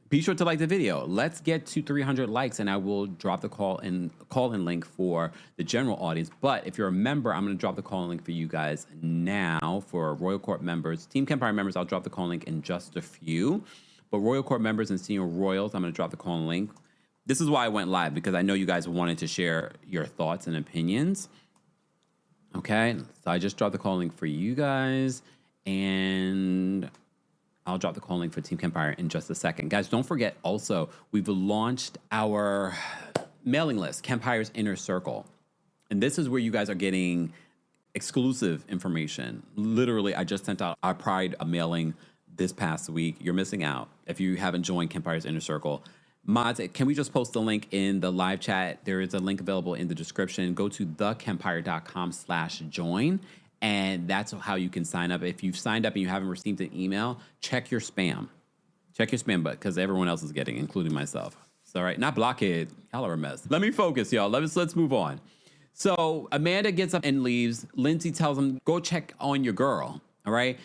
be sure to like the video. Let's get to 300 likes, and I will drop the call-in link for the general audience. But if you're a member, I'm going to drop the call-in link for you guys now. For Royal Court members, Team Kempire members, I'll drop the call-in link in just a few. But Royal Court members and Senior Royals, I'm going to drop the call-in link. This is why I went live, because I know you guys wanted to share your thoughts and opinions. Okay, so I just dropped the call link for you guys, and I'll drop the call link for Team Kempire in just a second. Guys, don't forget also, we've launched our mailing list, Kempire's Inner Circle. And this is where you guys are getting exclusive information. Literally, I just sent out our Pride mailing this past week. You're missing out if you haven't joined Kempire's Inner Circle. Mods, can we just post the link in the live chat? There is a link available in the description. Go to thekempire.com/join, and that's how you can sign up. If you've signed up and you haven't received an email, check your spam. Check your spam, because everyone else is getting, including myself. It's all right. Not blockhead. Y'all are a mess. Let me focus, y'all. Let's move on. So Amanda gets up and leaves. Lindsay tells him, go check on your girl. All right.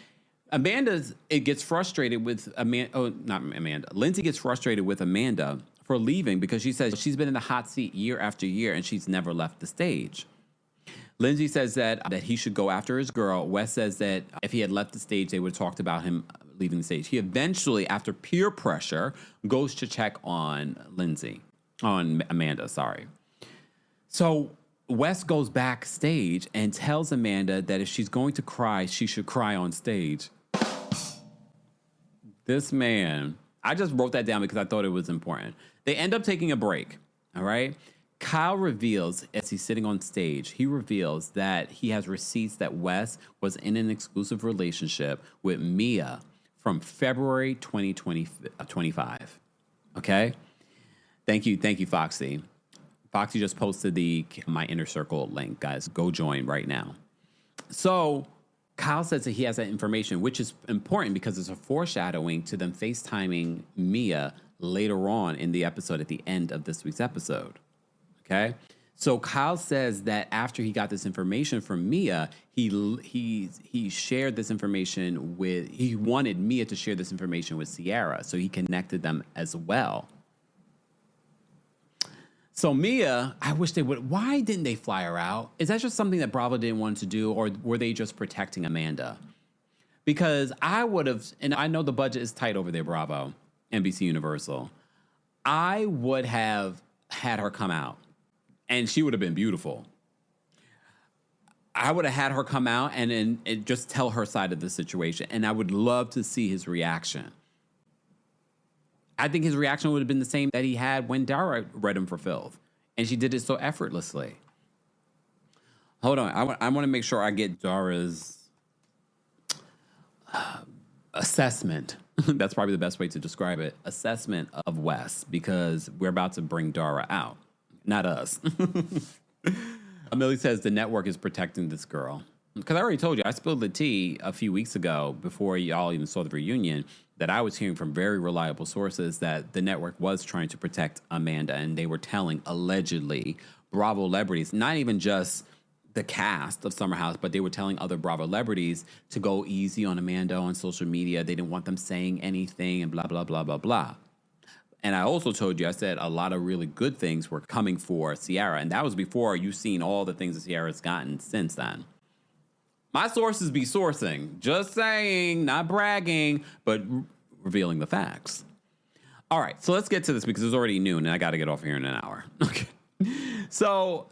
Gets frustrated with Amanda. Oh, not Amanda. Lindsay gets frustrated with Amanda for leaving because she says she's been in the hot seat year after year and she's never left the stage. Lindsay says that he should go after his girl. Wes says that if he had left the stage, they would have talked about him leaving the stage. He eventually, after peer pressure, goes to check on Amanda, sorry. So Wes goes backstage and tells Amanda that if she's going to cry, she should cry on stage. This man, I just wrote that down because I thought it was important. They end up taking a break, all right? Kyle reveals, as he's sitting on stage, he reveals that he has receipts that Wes was in an exclusive relationship with Mia from February 2025, okay? Thank you, Foxy. Foxy just posted my Inner Circle link, guys. Go join right now. So Kyle says that he has that information, which is important because it's a foreshadowing to them FaceTiming Mia later on in the episode at the end of this week's episode. Okay? So Kyle says that after he got this information from Mia, he shared this information he wanted Mia to share this information with Ciara, so he connected them as well. So Mia, I wish they would. Why didn't they fly her out? Is that just something that Bravo didn't want to do, or were they just protecting Amanda? Because I would have, and I know the budget is tight over there, Bravo, NBC Universal. I would have had her come out, and she would have been beautiful. I would have had her come out and just tell her side of the situation, and I would love to see his reaction. I think his reaction would have been the same that he had when Dara read him for filth. And she did it so effortlessly. Hold on. I want to make sure I get Dara's assessment. That's probably the best way to describe it. Assessment of Wes, because we're about to bring Dara out. Not us. Millie says the network is protecting this girl. Because I already told you, I spilled the tea a few weeks ago before y'all even saw the reunion, that I was hearing from very reliable sources that the network was trying to protect Amanda, and they were telling, allegedly, Bravo celebrities, not even just the cast of Summer House, but they were telling other Bravo celebrities to go easy on Amanda on social media. They didn't want them saying anything and blah, blah, blah, blah, blah. And I also told you, I said a lot of really good things were coming for Ciara, and that was before you've seen all the things that Ciara's gotten since then. My sources be sourcing, just saying, not bragging, but revealing the facts. All right, so let's get to this because it's already noon and I got to get off here in an hour. Okay. So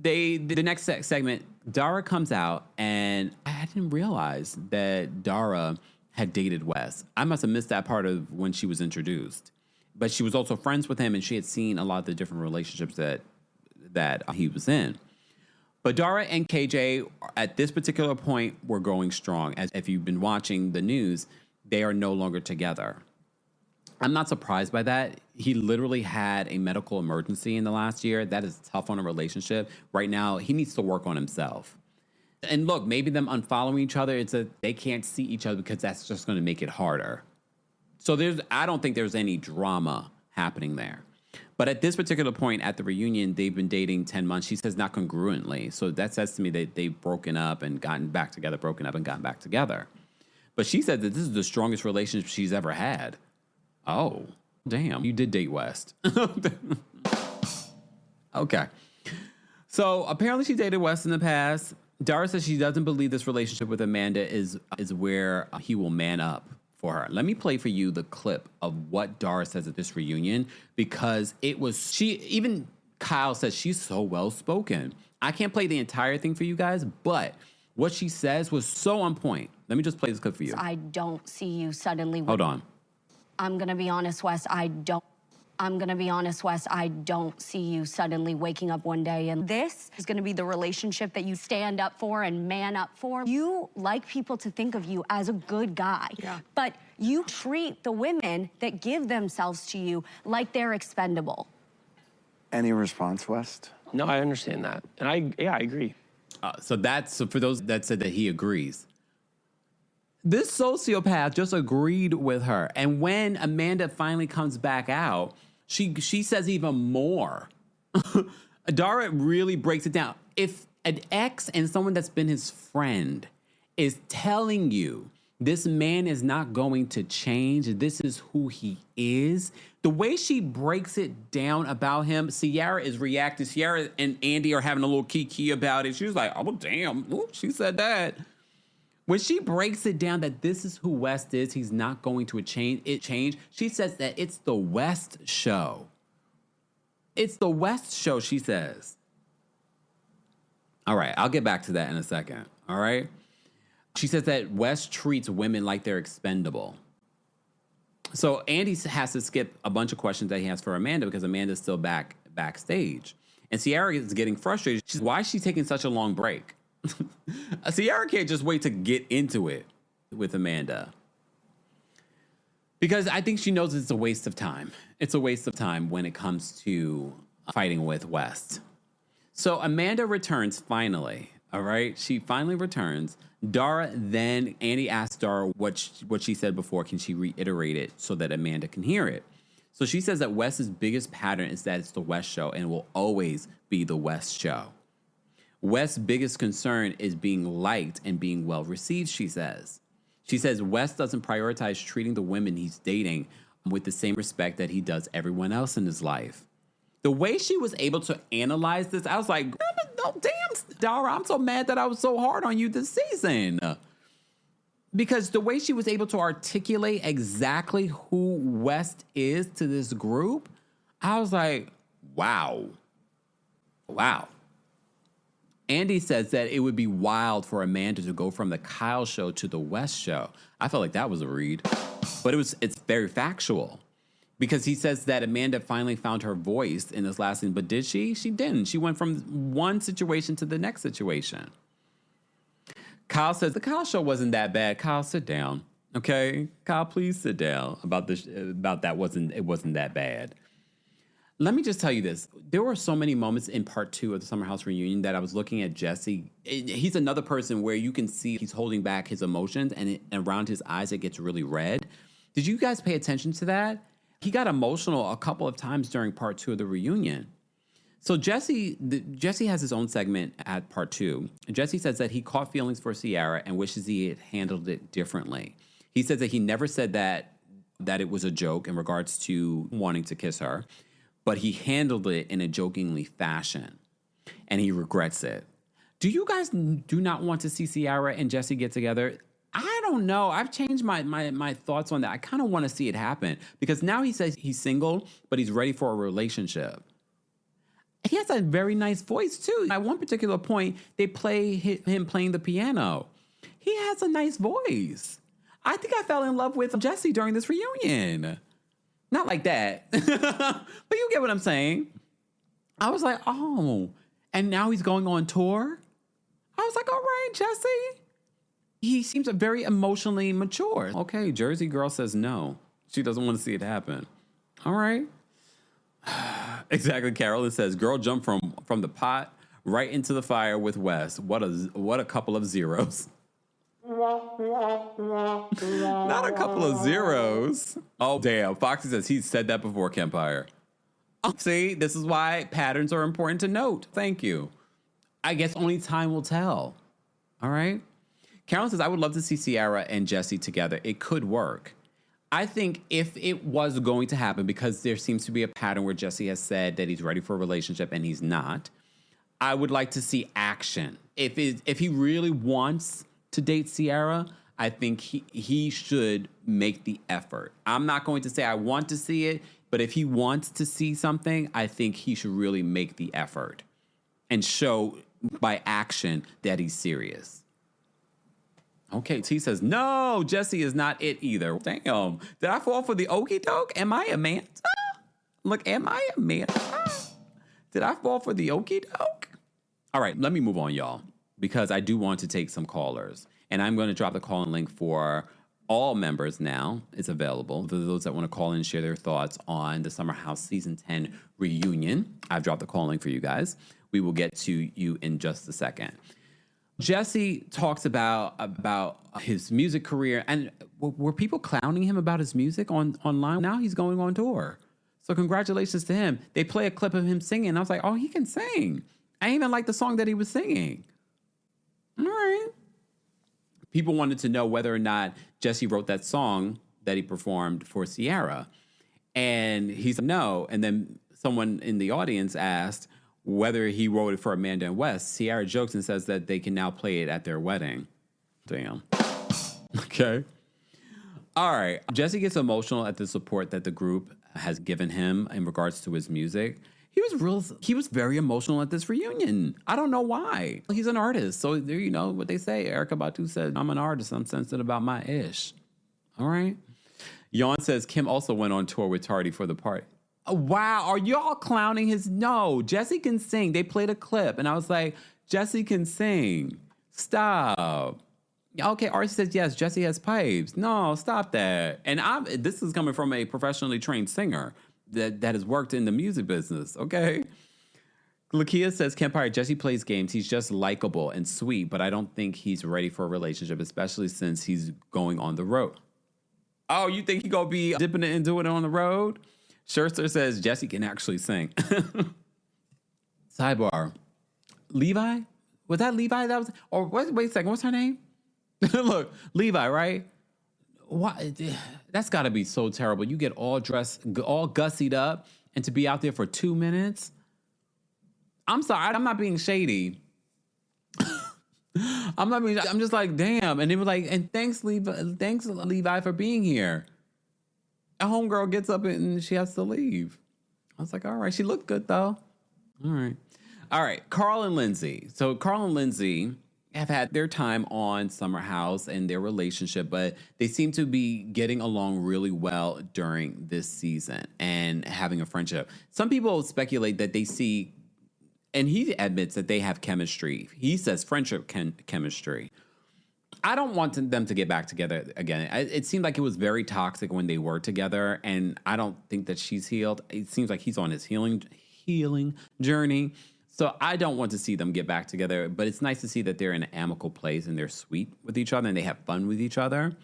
the next segment, Dara comes out, and I didn't realize that Dara had dated Wes. I must have missed that part of when she was introduced. But she was also friends with him, and she had seen a lot of the different relationships that he was in. But Dara and KJ, at this particular point, were going strong. As if you've been watching the news, they are no longer together. I'm not surprised by that. He literally had a medical emergency in the last year. That is tough on a relationship. Right now, he needs to work on himself. And look, maybe them unfollowing each other, they can't see each other because that's just going to make it harder. So I don't think there's any drama happening there. But at this particular point at the reunion, they've been dating 10 months. She says not congruently. So that says to me that they've broken up and gotten back together, broken up and gotten back together. But she said that this is the strongest relationship she's ever had. Oh, damn. You did date West. Okay. So apparently she dated West in the past. Dara says she doesn't believe this relationship with Amanda is where he will man up for her. Let me play for you the clip of what Dara says at this reunion, because even Kyle says she's so well spoken. I can't play the entire thing for you guys, but what she says was so on point. Let me just play this clip for you. I don't see you suddenly. Hold on. I'm going to be honest, Wes. I'm going to be honest, Wes. I don't see you suddenly waking up one day and this is going to be the relationship that you stand up for and man up for. You like people to think of you as a good guy, but you treat the women that give themselves to you like they're expendable. Any response, West? No, I understand that. And I agree. So for those that said that he agrees. This sociopath just agreed with her. And when Amanda finally comes back out, she says even more. Dara really breaks it down. If an ex and someone that's been his friend is telling you this man is not going to change, this is who he is, the way she breaks it down about him, Ciara is reacting. Ciara and Andy are having a little kiki about it. She's like, oh, damn, ooh, she said that. When she breaks it down that this is who West is, he's not going to change. She says that it's the West show. It's the West show, she says. All right, I'll get back to that in a second. All right. She says that West treats women like they're expendable. So Andy has to skip a bunch of questions that he has for Amanda because Amanda's still backstage. And Ciara is getting frustrated. Why is she taking such a long break? Ciara can't just wait to get into it with Amanda. Because I think she knows it's a waste of time. It's a waste of time when it comes to fighting with West. So Amanda returns finally. All right. She finally returns. Andy asks Dara what she said before. Can she reiterate it so that Amanda can hear it? So she says that West's biggest pattern is that it's the West show and will always be the West show. West's biggest concern is being liked and being well received, she says. She says West doesn't prioritize treating the women he's dating with the same respect that he does everyone else in his life. The way she was able to analyze this, I was like, oh, damn, Dara, I'm so mad that I was so hard on you this season. Because the way she was able to articulate exactly who West is to this group, I was like, wow. Wow. Andy says that it would be wild for Amanda to go from the Kyle show to the West show. I felt like that was a read, but it's very factual because he says that Amanda finally found her voice in this last scene, but did she? She didn't. She went from one situation to the next situation. Kyle says the Kyle show wasn't that bad. Kyle, sit down. Okay? Kyle, please sit down about that. It wasn't that bad. Let me just tell you this. There were so many moments in part 2 of the Summer House reunion that I was looking at Jesse. He's another person where you can see he's holding back his emotions and around his eyes it gets really red. Did you guys pay attention to that? He got emotional a couple of times during part 2 of the reunion. So Jesse has his own segment at part 2. Jesse says that he caught feelings for Ciara and wishes he had handled it differently. He says that he never said that it was a joke in regards to wanting to kiss her, but he handled it in a jokingly fashion, and he regrets it. Do you guys do not want to see Ciara and Jesse get together? I don't know. I've changed my thoughts on that. I kind of want to see it happen because now he says he's single, but he's ready for a relationship. He has a very nice voice, too. At one particular point, they play him playing the piano. He has a nice voice. I think I fell in love with Jesse during this reunion. Not like that, but you get what I'm saying. I was like, oh, and now he's going on tour? I was like, all right, Jesse. He seems very emotionally mature. Okay, Jersey Girl says no. She doesn't want to see it happen. All right. Exactly, Carolyn says, girl jumped from the pot right into the fire with Wes. What a couple of zeros. Not a couple of zeros. Oh, damn. Foxy says he's said that before, Kempire. Oh, see, this is why patterns are important to note. Thank you. I guess only time will tell. All right. Carolyn says, I would love to see Ciara and Jesse together. It could work. I think if it was going to happen, because there seems to be a pattern where Jesse has said that he's ready for a relationship and he's not, I would like to see action. If he really wants to date Ciara, I think he should make the effort. I'm not going to say I want to see it, but if he wants to see something, I think he should really make the effort and show by action that he's serious. Okay, T says, no, Jesse is not it either. Damn, did I fall for the okie doke? Am I a man? Look, am I a man? Did I fall for the okie doke? All right, let me move on, y'all, because I do want to take some callers. And I'm going to drop the call-in link for all members now. It's available for those that want to call in and share their thoughts on the Summer House Season 10 reunion. I've dropped the call link for you guys. We will get to you in just a second. Jesse talks about his music career, and were people clowning him about his music online? Now he's going on tour. So congratulations to him. They play a clip of him singing, and I was like, oh, he can sing. I even like the song that he was singing. All right. People wanted to know whether or not Jesse wrote that song that he performed for Ciara. And he said no. And then someone in the audience asked whether he wrote it for Amanda and Wes. Ciara jokes and says that they can now play it at their wedding. Damn. Okay. All right. Jesse gets emotional at the support that the group has given him in regards to his music. He was very emotional at this reunion. I don't know why. He's an artist. So there, you know what they say. Erykah Badu said, I'm an artist. I'm sensitive about my ish. All right. Yawn says Kim also went on tour with Tardy for the party. Wow, are y'all clowning his? No, Jesse can sing. They played a clip, and I was like, Jesse can sing. Stop. Okay, Archie says, yes, Jesse has pipes. No, stop that. And this is coming from a professionally trained singer that has worked in the music business, okay? Lakia says, Kempire, Jesse plays games. He's just likable and sweet, but I don't think he's ready for a relationship, especially since he's going on the road. Oh, you think he gonna be dipping it and doing it on the road? Scherster says Jesse can actually sing. Sidebar. Levi? Was that Levi? That was, or wait a second. What's her name? Look, Levi, right? Why? That's got to be so terrible. You get all dressed, all gussied up, and to be out there for 2 minutes. I'm sorry. I'm not being shady. I'm just like, damn. And they were like, and thanks, Levi, for being here. A homegirl gets up and she has to leave. I was like, all right. She looked good, though. All right. Carl and Lindsay. So Carl and Lindsay have had their time on Summer House and their relationship, but they seem to be getting along really well during this season and having a friendship. Some people speculate that they see, and he admits that they have chemistry. He says friendship chemistry. I don't want them to get back together again. It seemed like it was very toxic when they were together, and I don't think that she's healed. It seems like he's on his healing journey. So I don't want to see them get back together, but it's nice to see that they're in an amicable place and they're sweet with each other and they have fun with each other.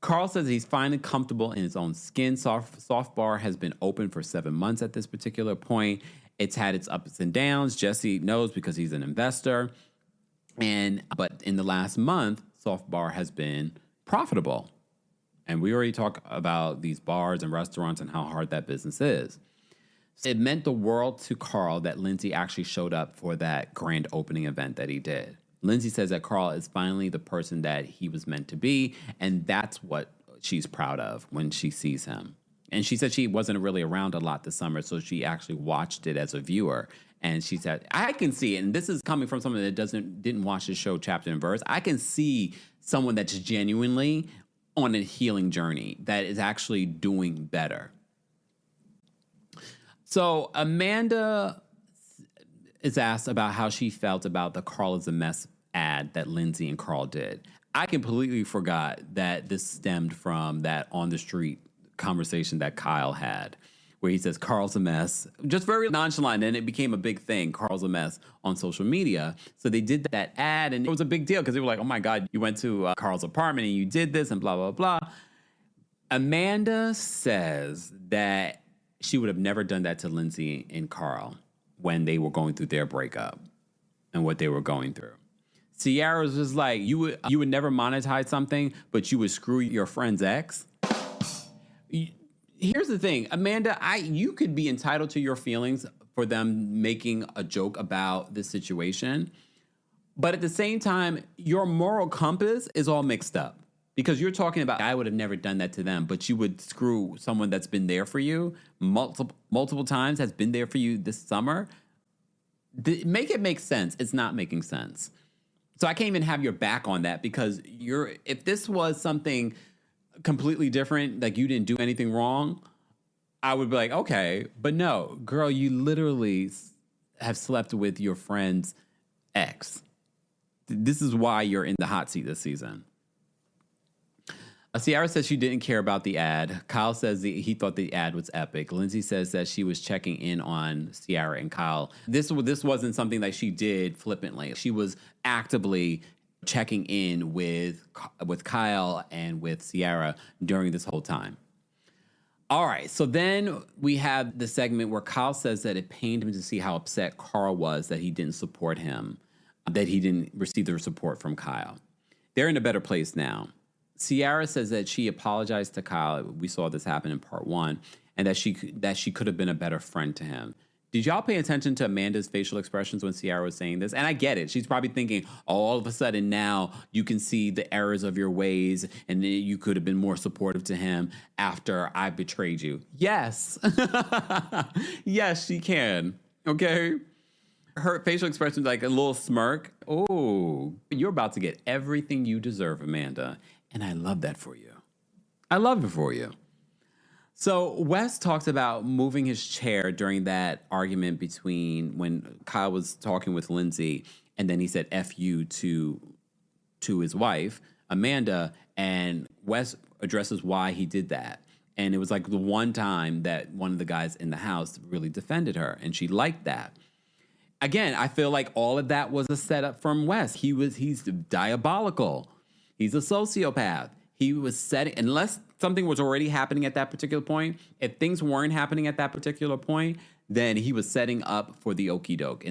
Carl says he's finally comfortable in his own skin. Soft Bar has been open for 7 months at this particular point. It's had its ups and downs. Jesse knows because he's an investor. But in the last month, Soft Bar has been profitable. And we already talked about these bars and restaurants and how hard that business is. It meant the world to Carl that Lindsay actually showed up for that grand opening event that he did. Lindsay says that Carl is finally the person that he was meant to be, and that's what she's proud of when she sees him. And she said she wasn't really around a lot this summer, so she actually watched it as a viewer. And she said, I can see it, and this is coming from someone that didn't watch the show chapter and verse. I can see someone that's genuinely on a healing journey that is actually doing better. So Amanda is asked about how she felt about the Carl is a Mess ad that Lindsay and Carl did. I completely forgot that this stemmed from that On the Street conversation that Kyle had, where he says Carl's a mess, just very nonchalant, and it became a big thing. Carl's a mess on social media. So they did that ad, and it was a big deal because they were like, "Oh my God, you went to Carl's apartment and you did this and blah blah blah." Amanda says that she would have never done that to Lindsay and Carl when they were going through their breakup and what they were going through. Ciara's was like, you would never monetize something, but you would screw your friend's ex. Here's the thing, Amanda, you could be entitled to your feelings for them making a joke about this situation. But at the same time, your moral compass is all mixed up. Because you're talking about, I would have never done that to them, but you would screw someone that's been there for you multiple times, has been there for you this summer. Make it make sense. It's not making sense. So I can't even have your back on that, because if this was something completely different, like you didn't do anything wrong, I would be like, okay. But no, girl, you literally have slept with your friend's ex. This is why you're in the hot seat this season. Ciara says she didn't care about the ad. Kyle says he thought the ad was epic. Lindsay says that she was checking in on Ciara and Kyle. This wasn't something that she did flippantly. She was actively checking in with Kyle and with Ciara during this whole time. All right, so then we have the segment where Kyle says that it pained him to see how upset Carl was that he didn't support him, that he didn't receive the support from Kyle. They're in a better place now. Ciara says that she apologized to Kyle. We saw this happen in part 1, and that she could have been a better friend to him. Did y'all pay attention to Amanda's facial expressions when Ciara was saying this? And I get it. She's probably thinking, oh, all of a sudden now you can see the errors of your ways, and you could have been more supportive to him after I betrayed you. Yes. Yes, she can. Okay? Her facial expression is like a little smirk. Oh, you're about to get everything you deserve, Amanda. And I love that for you. I love it for you. So Wes talks about moving his chair during that argument between when Kyle was talking with Lindsay, and then he said F you to his wife, Amanda, and Wes addresses why he did that. And it was like the one time that one of the guys in the house really defended her, and she liked that. Again, I feel like all of that was a setup from Wes. He's diabolical. He's a sociopath. He was setting, unless something was already happening at that particular point, if things weren't happening at that particular point, then he was setting up for the okie doke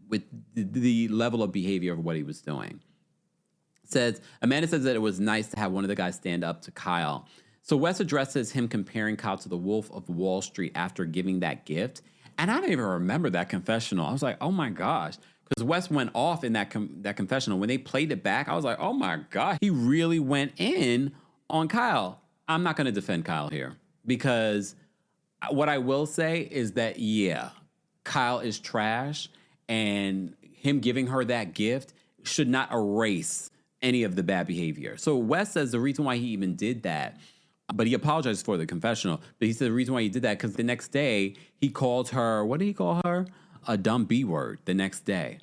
with the level of behavior of what he was doing. Amanda says that it was nice to have one of the guys stand up to Kyle. So Wes addresses him comparing Kyle to the Wolf of Wall Street after giving that gift. And I don't even remember that confessional. I was like, oh my gosh. Because Wes went off in that confessional. When they played it back, I was like, oh my God. He really went in on Kyle. I'm not going to defend Kyle here. Because what I will say is that, yeah, Kyle is trash. And him giving her that gift should not erase any of the bad behavior. So Wes says the reason why he even did that, but he apologized for the confessional. But he said the reason why he did that because the next day he called her, what did he call her? A dumb B word the next day.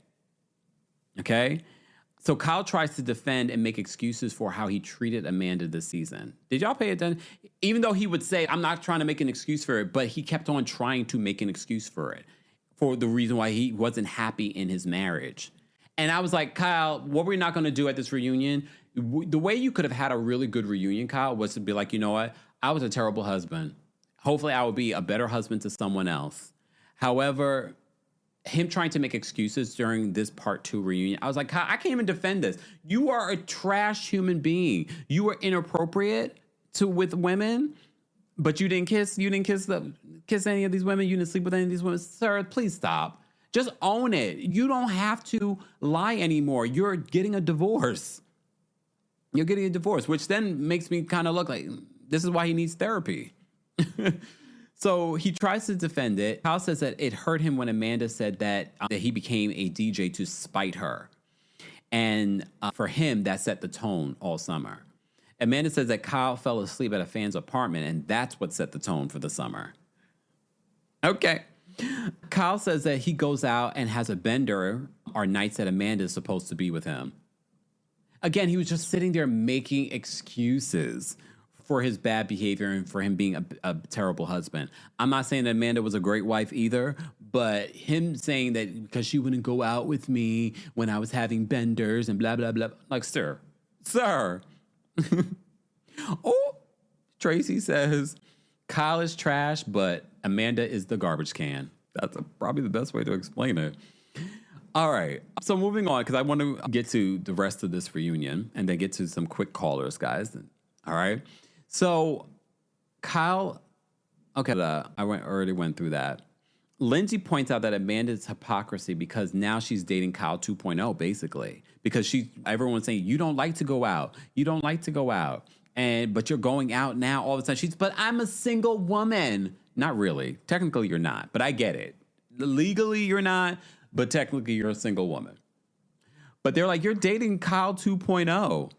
Okay? So Kyle tries to defend and make excuses for how he treated Amanda this season. Did y'all pay attention? Even though he would say, I'm not trying to make an excuse for it, but he kept on trying to make an excuse for it, for the reason why he wasn't happy in his marriage. And I was like, Kyle, what we're not going to do at this reunion, the way you could have had a really good reunion, Kyle, was to be like, you know what? I was a terrible husband. Hopefully I will be a better husband to someone else. However, him trying to make excuses during this part 2 reunion, I was like, Kyle, I can't even defend this. You are a trash human being. You were inappropriate with women, but you didn't kiss any of these women. You didn't sleep with any of these women. Sir, please stop. Just own it. You don't have to lie anymore. You're getting a divorce. You're getting a divorce, which then makes me kind of look like this is why he needs therapy. So he tries to defend it. Kyle says that it hurt him when Amanda said that he became a DJ to spite her. And for him, that set the tone all summer. Amanda says that Kyle fell asleep at a fan's apartment, and that's what set the tone for the summer. Okay. Kyle says that he goes out and has a bender or nights that Amanda's supposed to be with him. Again, he was just sitting there making excuses for his bad behavior and for him being a terrible husband. I'm not saying that Amanda was a great wife either, but him saying that because she wouldn't go out with me when I was having benders and blah, blah, blah. Like, sir. Oh, Tracy says, Kyle is trash, but Amanda is the garbage can. That's probably the best way to explain it. All right. So moving on, because I want to get to the rest of this reunion and then get to some quick callers, guys. All right. So Kyle, okay, already went through that. Lindsay points out that Amanda's hypocrisy because now she's dating Kyle 2.0, basically, because everyone's saying, you don't like to go out. You don't like to go out. But you're going out now all the time. But I'm a single woman. Not really. Technically, you're not, but I get it. Legally, you're not, but technically, you're a single woman. But they're like, you're dating Kyle 2.0.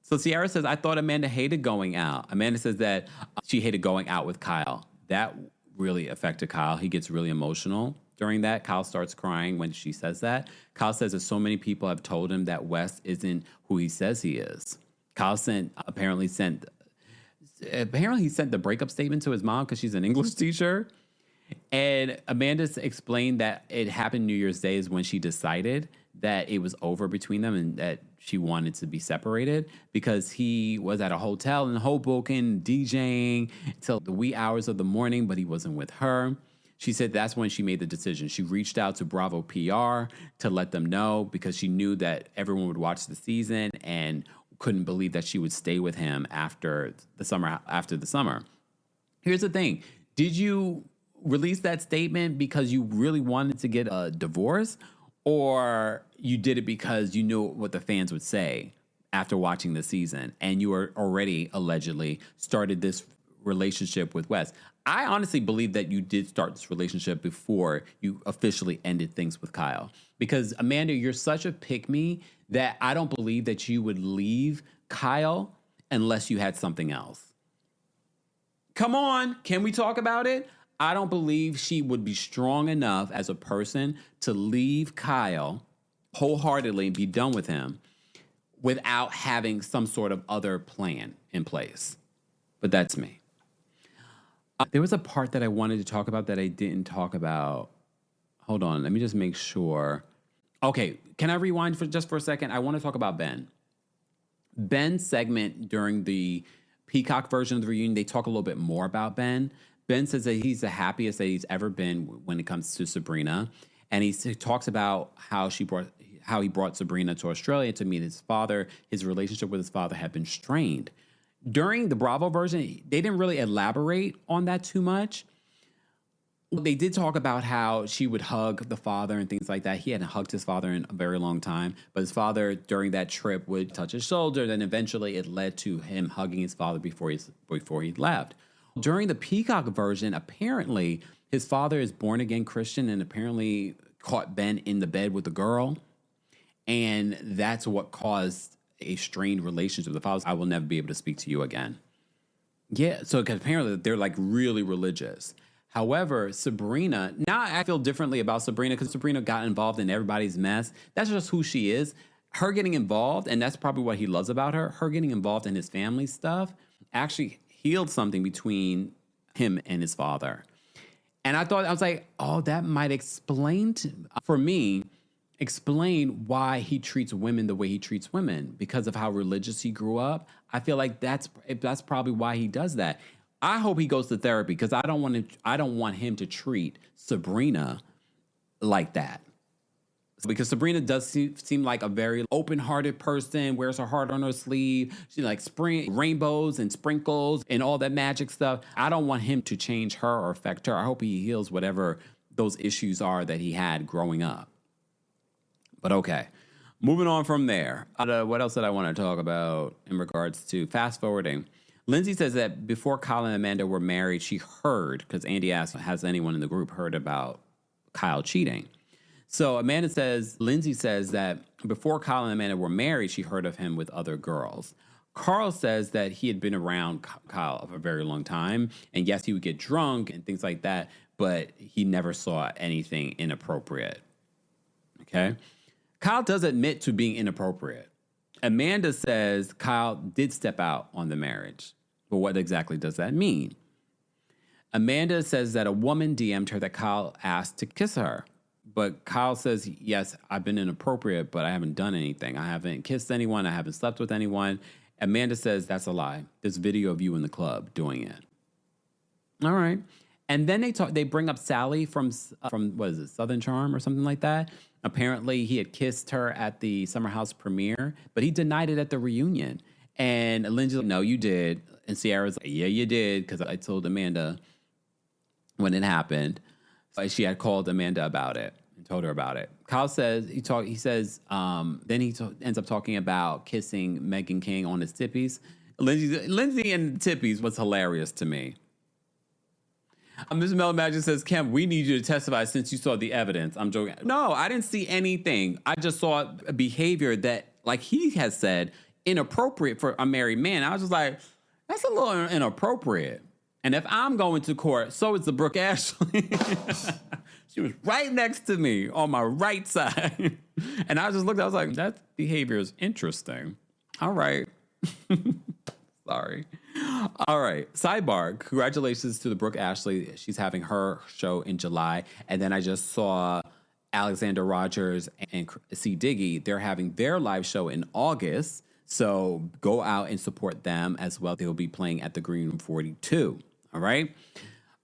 So Ciara says, I thought Amanda hated going out. Amanda says that she hated going out with Kyle. That really affected Kyle. He gets really emotional during that. Kyle starts crying when she says that. Kyle says that so many people have told him that Wes isn't who he says he is. Kyle apparently sent the breakup statement to his mom because she's an English teacher. And Amanda explained that it happened New Year's Day is when she decided that it was over between them and that she wanted to be separated because he was at a hotel in Hoboken DJing till the wee hours of the morning, but he wasn't with her. She said that's when she made the decision. She reached out to Bravo PR to let them know because she knew that everyone would watch the season and couldn't believe that she would stay with him after the summer. Here's the thing. Did you release that statement because you really wanted to get a divorce, or you did it because you knew what the fans would say after watching the season and you were already allegedly started this relationship with Wes? I honestly believe that you did start this relationship before you officially ended things with Kyle. Because Amanda, you're such a pick-me that I don't believe that you would leave Kyle unless you had something else. Come on, can we talk about it? I don't believe she would be strong enough as a person to leave Kyle wholeheartedly and be done with him without having some sort of other plan in place. But that's me. There was a part that I wanted to talk about that I didn't talk about. Hold on, let me just make sure. Okay, can I rewind for a second? I want to talk about Ben. Ben's segment during the Peacock version of the reunion, they talk a little bit more about Ben. Ben says that he's the happiest that he's ever been when it comes to Sabrina. And he talks about how he brought Sabrina to Australia to meet his father. His relationship with his father had been strained. During the Bravo version, they didn't really elaborate on that too much. They did talk about how she would hug the father and things like that. He hadn't hugged his father in a very long time, but his father during that trip would touch his shoulder. Then eventually it led to him hugging his father before he left. During the Peacock version, apparently his father is born again Christian and apparently caught Ben in the bed with a girl. And that's what caused a strained relationship. The father, I will never be able to speak to you again. Yeah, so because apparently they're like really religious. However, Sabrina, now I feel differently about Sabrina because Sabrina got involved in everybody's mess. That's just who she is. Her getting involved, and that's probably what he loves about her, her getting involved in his family stuff actually healed something between him and his father. And I was like, oh, that might explain why he treats women the way he treats women because of how religious he grew up. I feel like that's probably why he does that. I hope he goes to therapy because I don't want him to treat Sabrina like that. Because Sabrina does seem like a very open-hearted person, wears her heart on her sleeve. She likes rainbows and sprinkles and all that magic stuff. I don't want him to change her or affect her. I hope he heals whatever those issues are that he had growing up. But okay, moving on from there. What else did I want to talk about in regards to fast forwarding? Lindsay says that before Kyle and Amanda were married, she heard, because Andy asked, has anyone in the group heard about Kyle cheating? So Lindsay says that before Kyle and Amanda were married, she heard of him with other girls. Carl says that he had been around Kyle for a very long time. And yes, he would get drunk and things like that, but he never saw anything inappropriate. Okay? Kyle does admit to being inappropriate. Amanda says Kyle did step out on the marriage. But what exactly does that mean? Amanda says that a woman DM'd her that Kyle asked to kiss her. But Kyle says, yes, I've been inappropriate, but I haven't done anything. I haven't kissed anyone. I haven't slept with anyone. Amanda says that's a lie. There's video of you in the club doing it. All right. And then they bring up Sally from what is it, Southern Charm or something like that. Apparently he had kissed her at the Summer House premiere, but he denied it at the reunion. And Lindsay's like, no, you did. And Sierra's like, yeah, you did, because I told Amanda when it happened. She had called Amanda about it and told her about it. Kyle says, then he ends up talking about kissing Meghan King on his tippies. Lindsay and tippies was hilarious to me. Ms. Mel Magic says, Kemp, we need you to testify since you saw the evidence. I'm joking. No, I didn't see anything. I just saw a behavior that, like he has said, inappropriate for a married man. I was just like, that's a little inappropriate. And if I'm going to court, so is the Brooke Ashley. She was right next to me on my right side. And I just looked, I was like, that behavior is interesting. All right. Sorry. All right. Sidebar. Congratulations to the Brooke Ashley. She's having her show in July. And then I just saw Alexander Rogers and C. Diggy. They're having their live show in August. So go out and support them as well. They'll be playing at the Green Room 42. All right.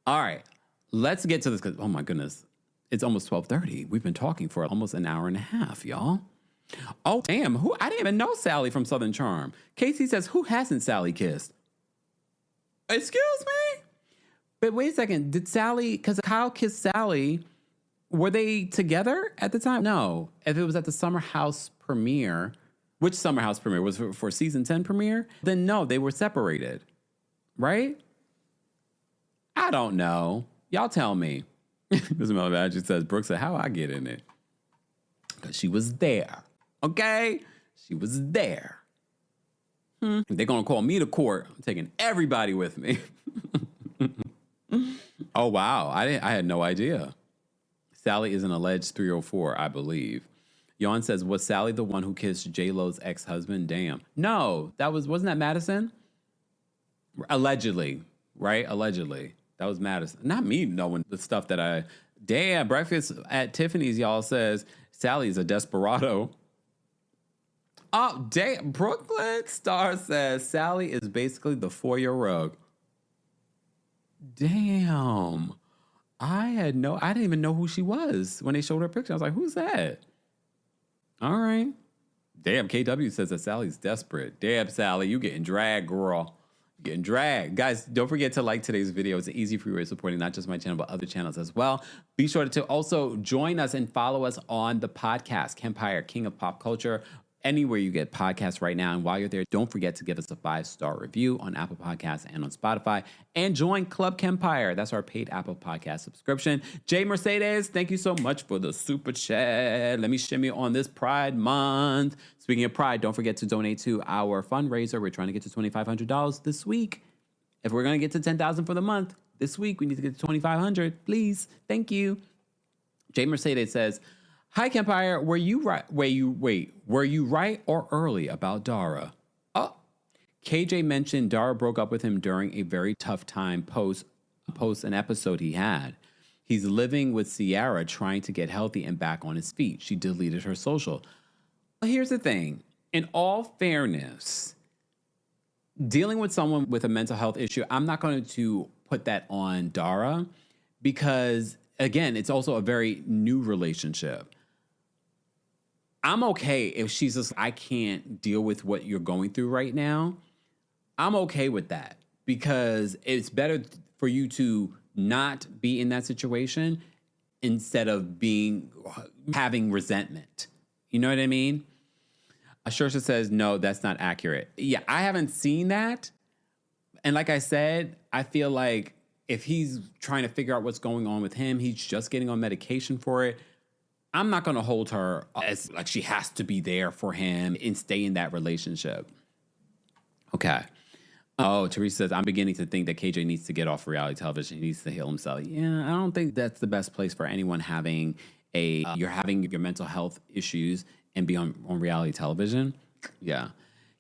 All right. Let's get to this. Oh, my goodness. It's almost 12:30. We've been talking for almost an hour and a half, y'all. Oh, damn. I didn't even know Sally from Southern Charm. Casey says, who hasn't Sally kissed? Excuse me? But wait a second. Did Sally, because Kyle kissed Sally, were they together at the time? No. If it was at the Summer House premiere, which Summer House premiere? Was it for season 10 premiere? Then no, they were separated. Right? I don't know. Y'all tell me. Ms. Magic says, Brooke said, how I get in it? Because she was there. Okay? She was there. If they're going to call me to court, I'm taking everybody with me. Oh, wow. I had no idea. Sally is an alleged 304, I believe. Yawn says, was Sally the one who kissed J-Lo's ex-husband? Damn. No, wasn't that Madison? Allegedly, right? Allegedly. That was Madison. Not me knowing the stuff that damn, Breakfast at Tiffany's, y'all, says Sally's a desperado. Oh, damn. Brooklyn Star says Sally is basically the foyer rug. Damn. I didn't even know who she was when they showed her picture. I was like, who's that? All right. Damn, KW says that Sally's desperate. Damn, Sally, you getting dragged, girl. Getting dragged. Guys, don't forget to like today's video. It's an easy free way of supporting not just my channel, but other channels as well. Be sure to also join us and follow us on the podcast, Kempire, King of Pop Culture, anywhere you get podcasts right now. And while you're there, don't forget to give us a 5-star review on Apple Podcasts and on Spotify. And join Club KEMPIRE. That's our paid Apple Podcast subscription. Jay Mercedes, thank you so much for the super chat. Let me shimmy on this Pride Month. Speaking of Pride, don't forget to donate to our fundraiser. We're trying to get to $2,500 this week. If we're going to get to $10,000 for the month, this week we need to get to $2,500. Please. Thank you. Jay Mercedes says, hi, Kempire. Were you right? Were you right or early about Dara? Oh, KJ mentioned Dara broke up with him during a very tough time post an episode he had. He's living with Ciara, trying to get healthy and back on his feet. She deleted her social. Here's the thing. In all fairness, dealing with someone with a mental health issue, I'm not going to put that on Dara because, again, it's also a very new relationship. I'm okay if she's just, I can't deal with what you're going through right now. I'm okay with that because it's better for you to not be in that situation instead of having resentment. You know what I mean? Ashersha says, no, that's not accurate. Yeah, I haven't seen that. And like I said, I feel like if he's trying to figure out what's going on with him, he's just getting on medication for it. I'm not going to hold her as like she has to be there for him and stay in that relationship. Okay. Oh, Teresa says, I'm beginning to think that KJ needs to get off reality television. He needs to heal himself. Yeah, I don't think that's the best place for anyone having you're having your mental health issues and be on reality television. Yeah.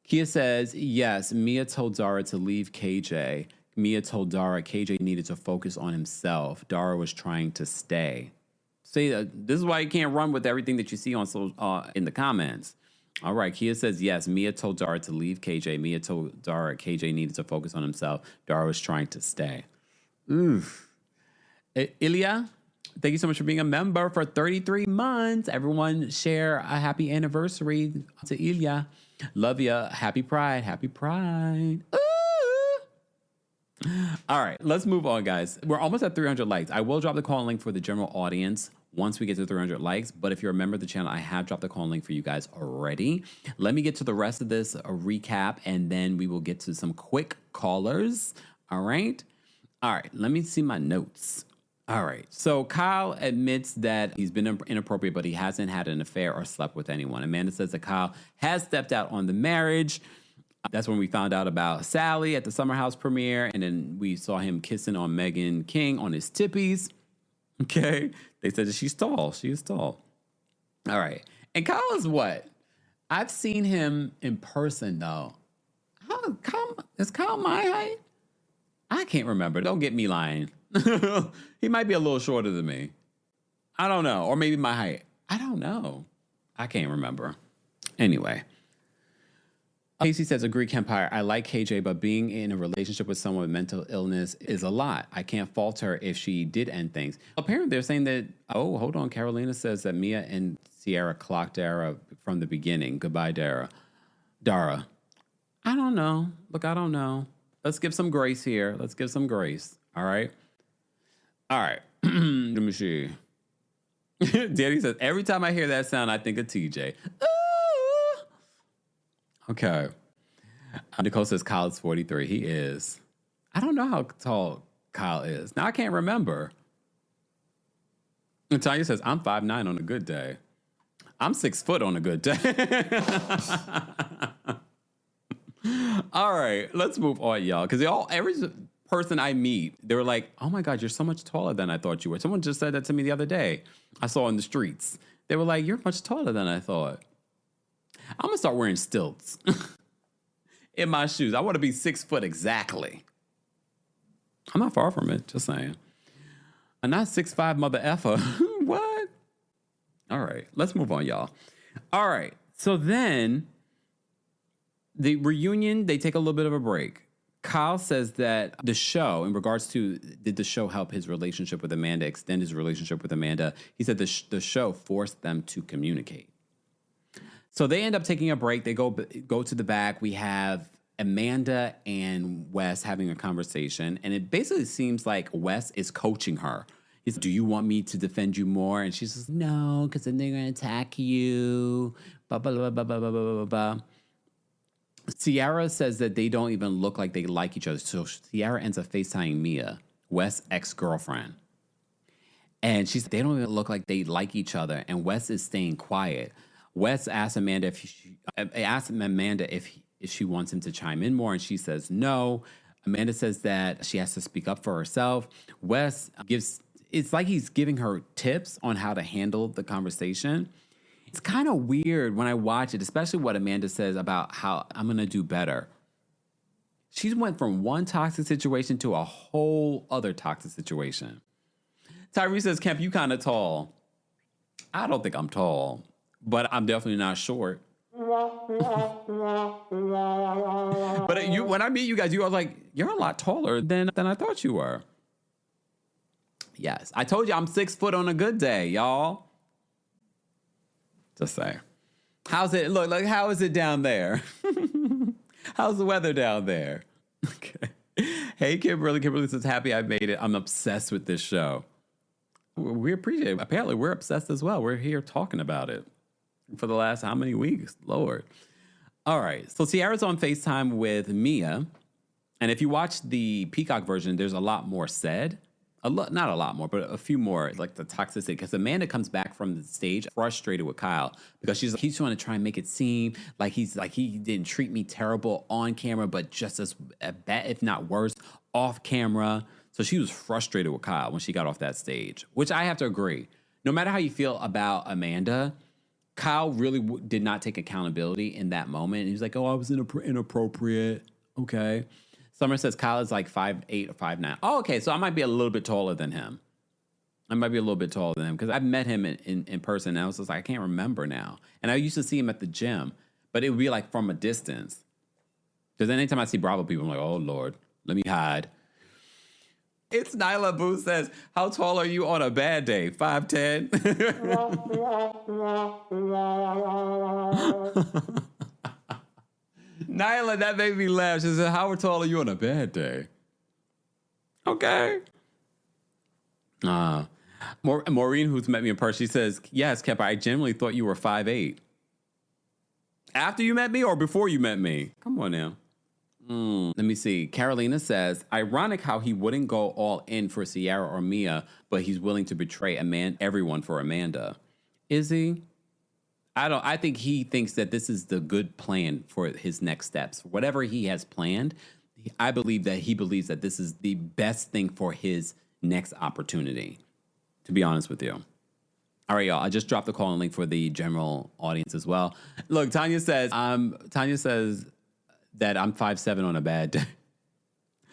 Kia says, yes, Mia told Dara to leave KJ. Mia told Dara KJ needed to focus on himself. Dara was trying to stay. See, this is why you can't run with everything that you see on in the comments. All right, Kia says, yes, Mia told Dara to leave KJ. Mia told Dara KJ needed to focus on himself. Dara was trying to stay. Oof. Ilya, thank you so much for being a member for 33 months. Everyone share a happy anniversary to Ilya. Love ya. Happy Pride. Happy Pride. Ooh. All right, let's move on, guys. We're almost at 300 likes. I will drop the call link for the general audience once we get to 300 likes. But if you're a member of the channel, I have dropped the call link for you guys already. Let me get to the rest of this recap, and then we will get to some quick callers. All right. All right, let me see my notes. All right. So Kyle admits that he's been inappropriate, but he hasn't had an affair or slept with anyone. Amanda says that Kyle has stepped out on the marriage. That's when we found out about Sally at the Summer House premiere, and then we saw him kissing on Meghan King on his tippies. Okay. They said that she's tall. She is tall. All right. And Kyle is what? I've seen him in person, though. Is Kyle my height? I can't remember. Don't get me lying. He might be a little shorter than me. I don't know. Or maybe my height. I don't know. I can't remember. Anyway. Casey says, agree, Kempire. I like KJ, but being in a relationship with someone with mental illness is a lot. I can't fault her if she did end things. Apparently, they're saying that, oh, hold on. Carolina says that Mia and Sierra clocked Dara from the beginning. Goodbye, Dara. Dara. I don't know. Look, I don't know. Let's give some grace here. Let's give some grace. All right. All right. Let me see. Daddy says, every time I hear that sound, I think of TJ. Okay. Nicole says Kyle is 43. He is. I don't know how tall Kyle is. Now I can't remember. Natalia says, I'm 5'9" on a good day. I'm 6 foot on a good day. All right, let's move on, y'all. Because every person I meet, they were like, oh my God, you're so much taller than I thought you were. Someone just said that to me the other day. I saw in the streets. They were like, you're much taller than I thought. I'm going to start wearing stilts in my shoes. I want to be 6 foot exactly. I'm not far from it, just saying. I'm not 6'5" mother effer. What? All right, let's move on, y'all. All right, so then the reunion, they take a little bit of a break. Kyle says that the show, in regards to did the show help his relationship with Amanda, extend his relationship with Amanda, he said the show forced them to communicate. So they end up taking a break. They go to the back. We have Amanda and Wes having a conversation, and it basically seems like Wes is coaching her. He's, do you want me to defend you more? And she says, no, because then they're going to attack you. Blah, blah, blah, blah, blah, blah, blah, blah. Sierra says that they don't even look like they like each other. So Sierra ends up FaceTiming Mia, Wes' ex-girlfriend. And she said they don't even look like they like each other. And Wes is staying quiet. Wes asked Amanda if she wants him to chime in more, and she says no. Amanda says that she has to speak up for herself. Wes it's like he's giving her tips on how to handle the conversation. It's kind of weird when I watch it, especially what Amanda says about how I'm going to do better. She went from one toxic situation to a whole other toxic situation. Tyree says, Kemp, you kind of tall. I don't think I'm tall, but I'm definitely not short. But when I meet you guys, you are like, you're a lot taller than I thought you were. Yes, I told you I'm 6 foot on a good day, y'all. Just saying. How's it? Look, like, how is it down there? How's the weather down there? Okay. Hey, Kimberly. Kimberly says, happy I made it. I'm obsessed with this show. We appreciate it. Apparently, we're obsessed as well. We're here talking about it for the last how many weeks? Lord. All right. So Sierra's on FaceTime with Mia. And if you watch the Peacock version, there's a lot more said. Not a lot more, but a few more, like the toxicity. Because Amanda comes back from the stage frustrated with Kyle because she's like, he's trying to make it seem like he didn't treat me terrible on camera, but just as bad, if not worse, off camera. So she was frustrated with Kyle when she got off that stage, which I have to agree. No matter how you feel about Amanda, Kyle really did not take accountability in that moment. He was like, oh, I was inappropriate. Okay. Summer says Kyle is like 5'8" or 5'9". Oh, okay. So I might be a little bit taller than him. Because I've met him in person. And I was just like, I can't remember now. And I used to see him at the gym, but it would be like from a distance. Because anytime I see Bravo people, I'm like, oh, Lord, let me hide. It's Nyla Boo says, how tall are you on a bad day? 5'10"? Nyla, that made me laugh. She said, how tall are you on a bad day? Okay. Maureen, who's met me in person, she says, yes, Kemp, I genuinely thought you were 5'8". After you met me or before you met me? Come on now. Let me see. Carolina says, ironic how he wouldn't go all in for Ciara or Mia, but he's willing to betray everyone for Amanda. Is he? I think he thinks that this is the good plan for his next steps. Whatever he has planned, I believe that he believes that this is the best thing for his next opportunity, to be honest with you. All right, y'all. I just dropped the call and link for the general audience as well. Look, Tanya says that I'm 5'7" on a bad day.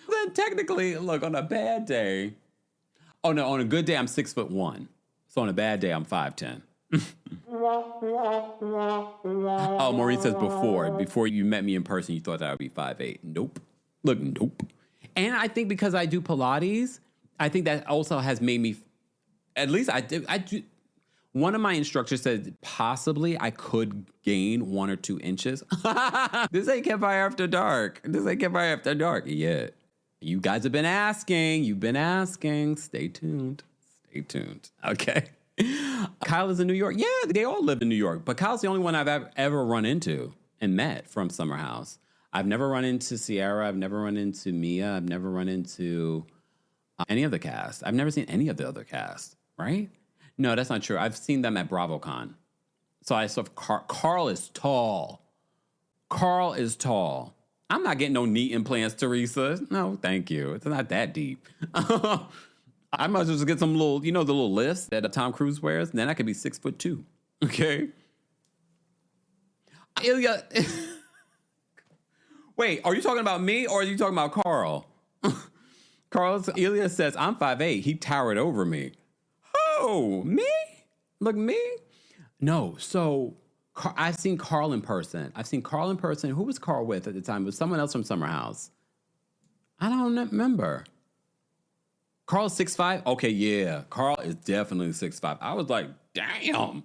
Then technically, look, on a bad day. Oh no, on a good day, I'm 6'1". So on a bad day, I'm 5'10". Oh, Maureen says before you met me in person, you thought that I would be 5'8". Nope. Look, nope. And I think because I do Pilates, I think that also has made me, at least I do. One of my instructors said possibly I could gain 1 or 2 inches. This ain't Campfire After Dark. Yeah. You guys have been asking. You've been asking. Stay tuned. Okay. Kyle is in New York. Yeah, they all live in New York. But Kyle's the only one I've ever run into and met from Summer House. I've never run into Ciara. I've never run into Mia. I've never run into any of the cast. I've never seen any of the other cast, right? No, that's not true. I've seen them at BravoCon. So I saw Carl is tall. I'm not getting no knee implants, Teresa. No, thank you. It's not that deep. I might as well just get some little, the little lifts that Tom Cruise wears. And then I could be 6'2". Okay. Ilya. Wait, are you talking about me or are you talking about Carl? Ilya says, I'm 5'8". He towered over me. Oh, me? Look, me? No, so I've seen Carl in person. Who was Carl with at the time? It was someone else from Summer House. I don't remember. Carl's 6'5"? Okay, yeah. Carl is definitely 6'5". I was like, damn.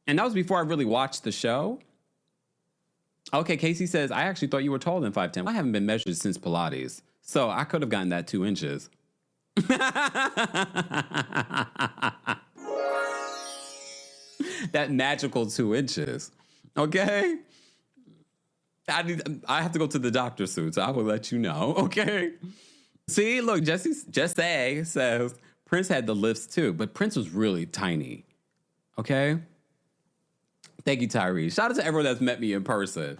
And that was before I really watched the show. Okay, Casey says, I actually thought you were taller than 5'10". I haven't been measured since Pilates, so I could have gotten that 2 inches. That magical 2 inches. Okay? I have to go to the doctor soon, so I will let you know. Okay? See, look, Jesse says Prince had the lifts too, but Prince was really tiny. Okay? Thank you, Tyrese. Shout out to everyone that's met me in person.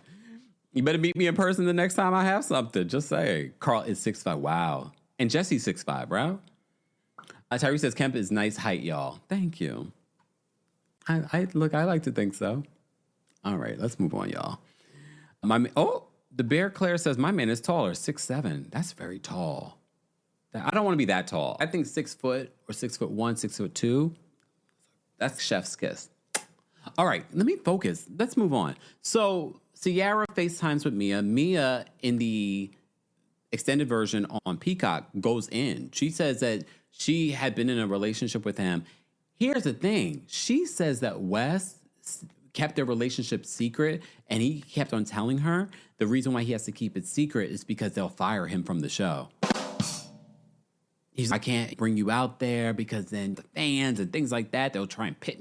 You better meet me in person the next time I have something. Just say. Carl is 6'5". Wow. And Jesse's 6'5", bro. Tyrese says Kemp is nice height, y'all. Thank you. I like to think so. All right, let's move on, y'all. The Bear Claire says my man is taller, 6'7". That's very tall. I don't want to be that tall. I think 6 foot or 6'1", 6'2". That's chef's kiss. All right, let me focus. Let's move on. So Ciara FaceTimes with Mia. Mia in the extended version on Peacock goes in. She says that she had been in a relationship with him. Here's the thing. She says that Wes kept their relationship secret, and he kept on telling her the reason why he has to keep it secret is because they'll fire him from the show. He's like, I can't bring you out there because then the fans and things like that, they'll try and pit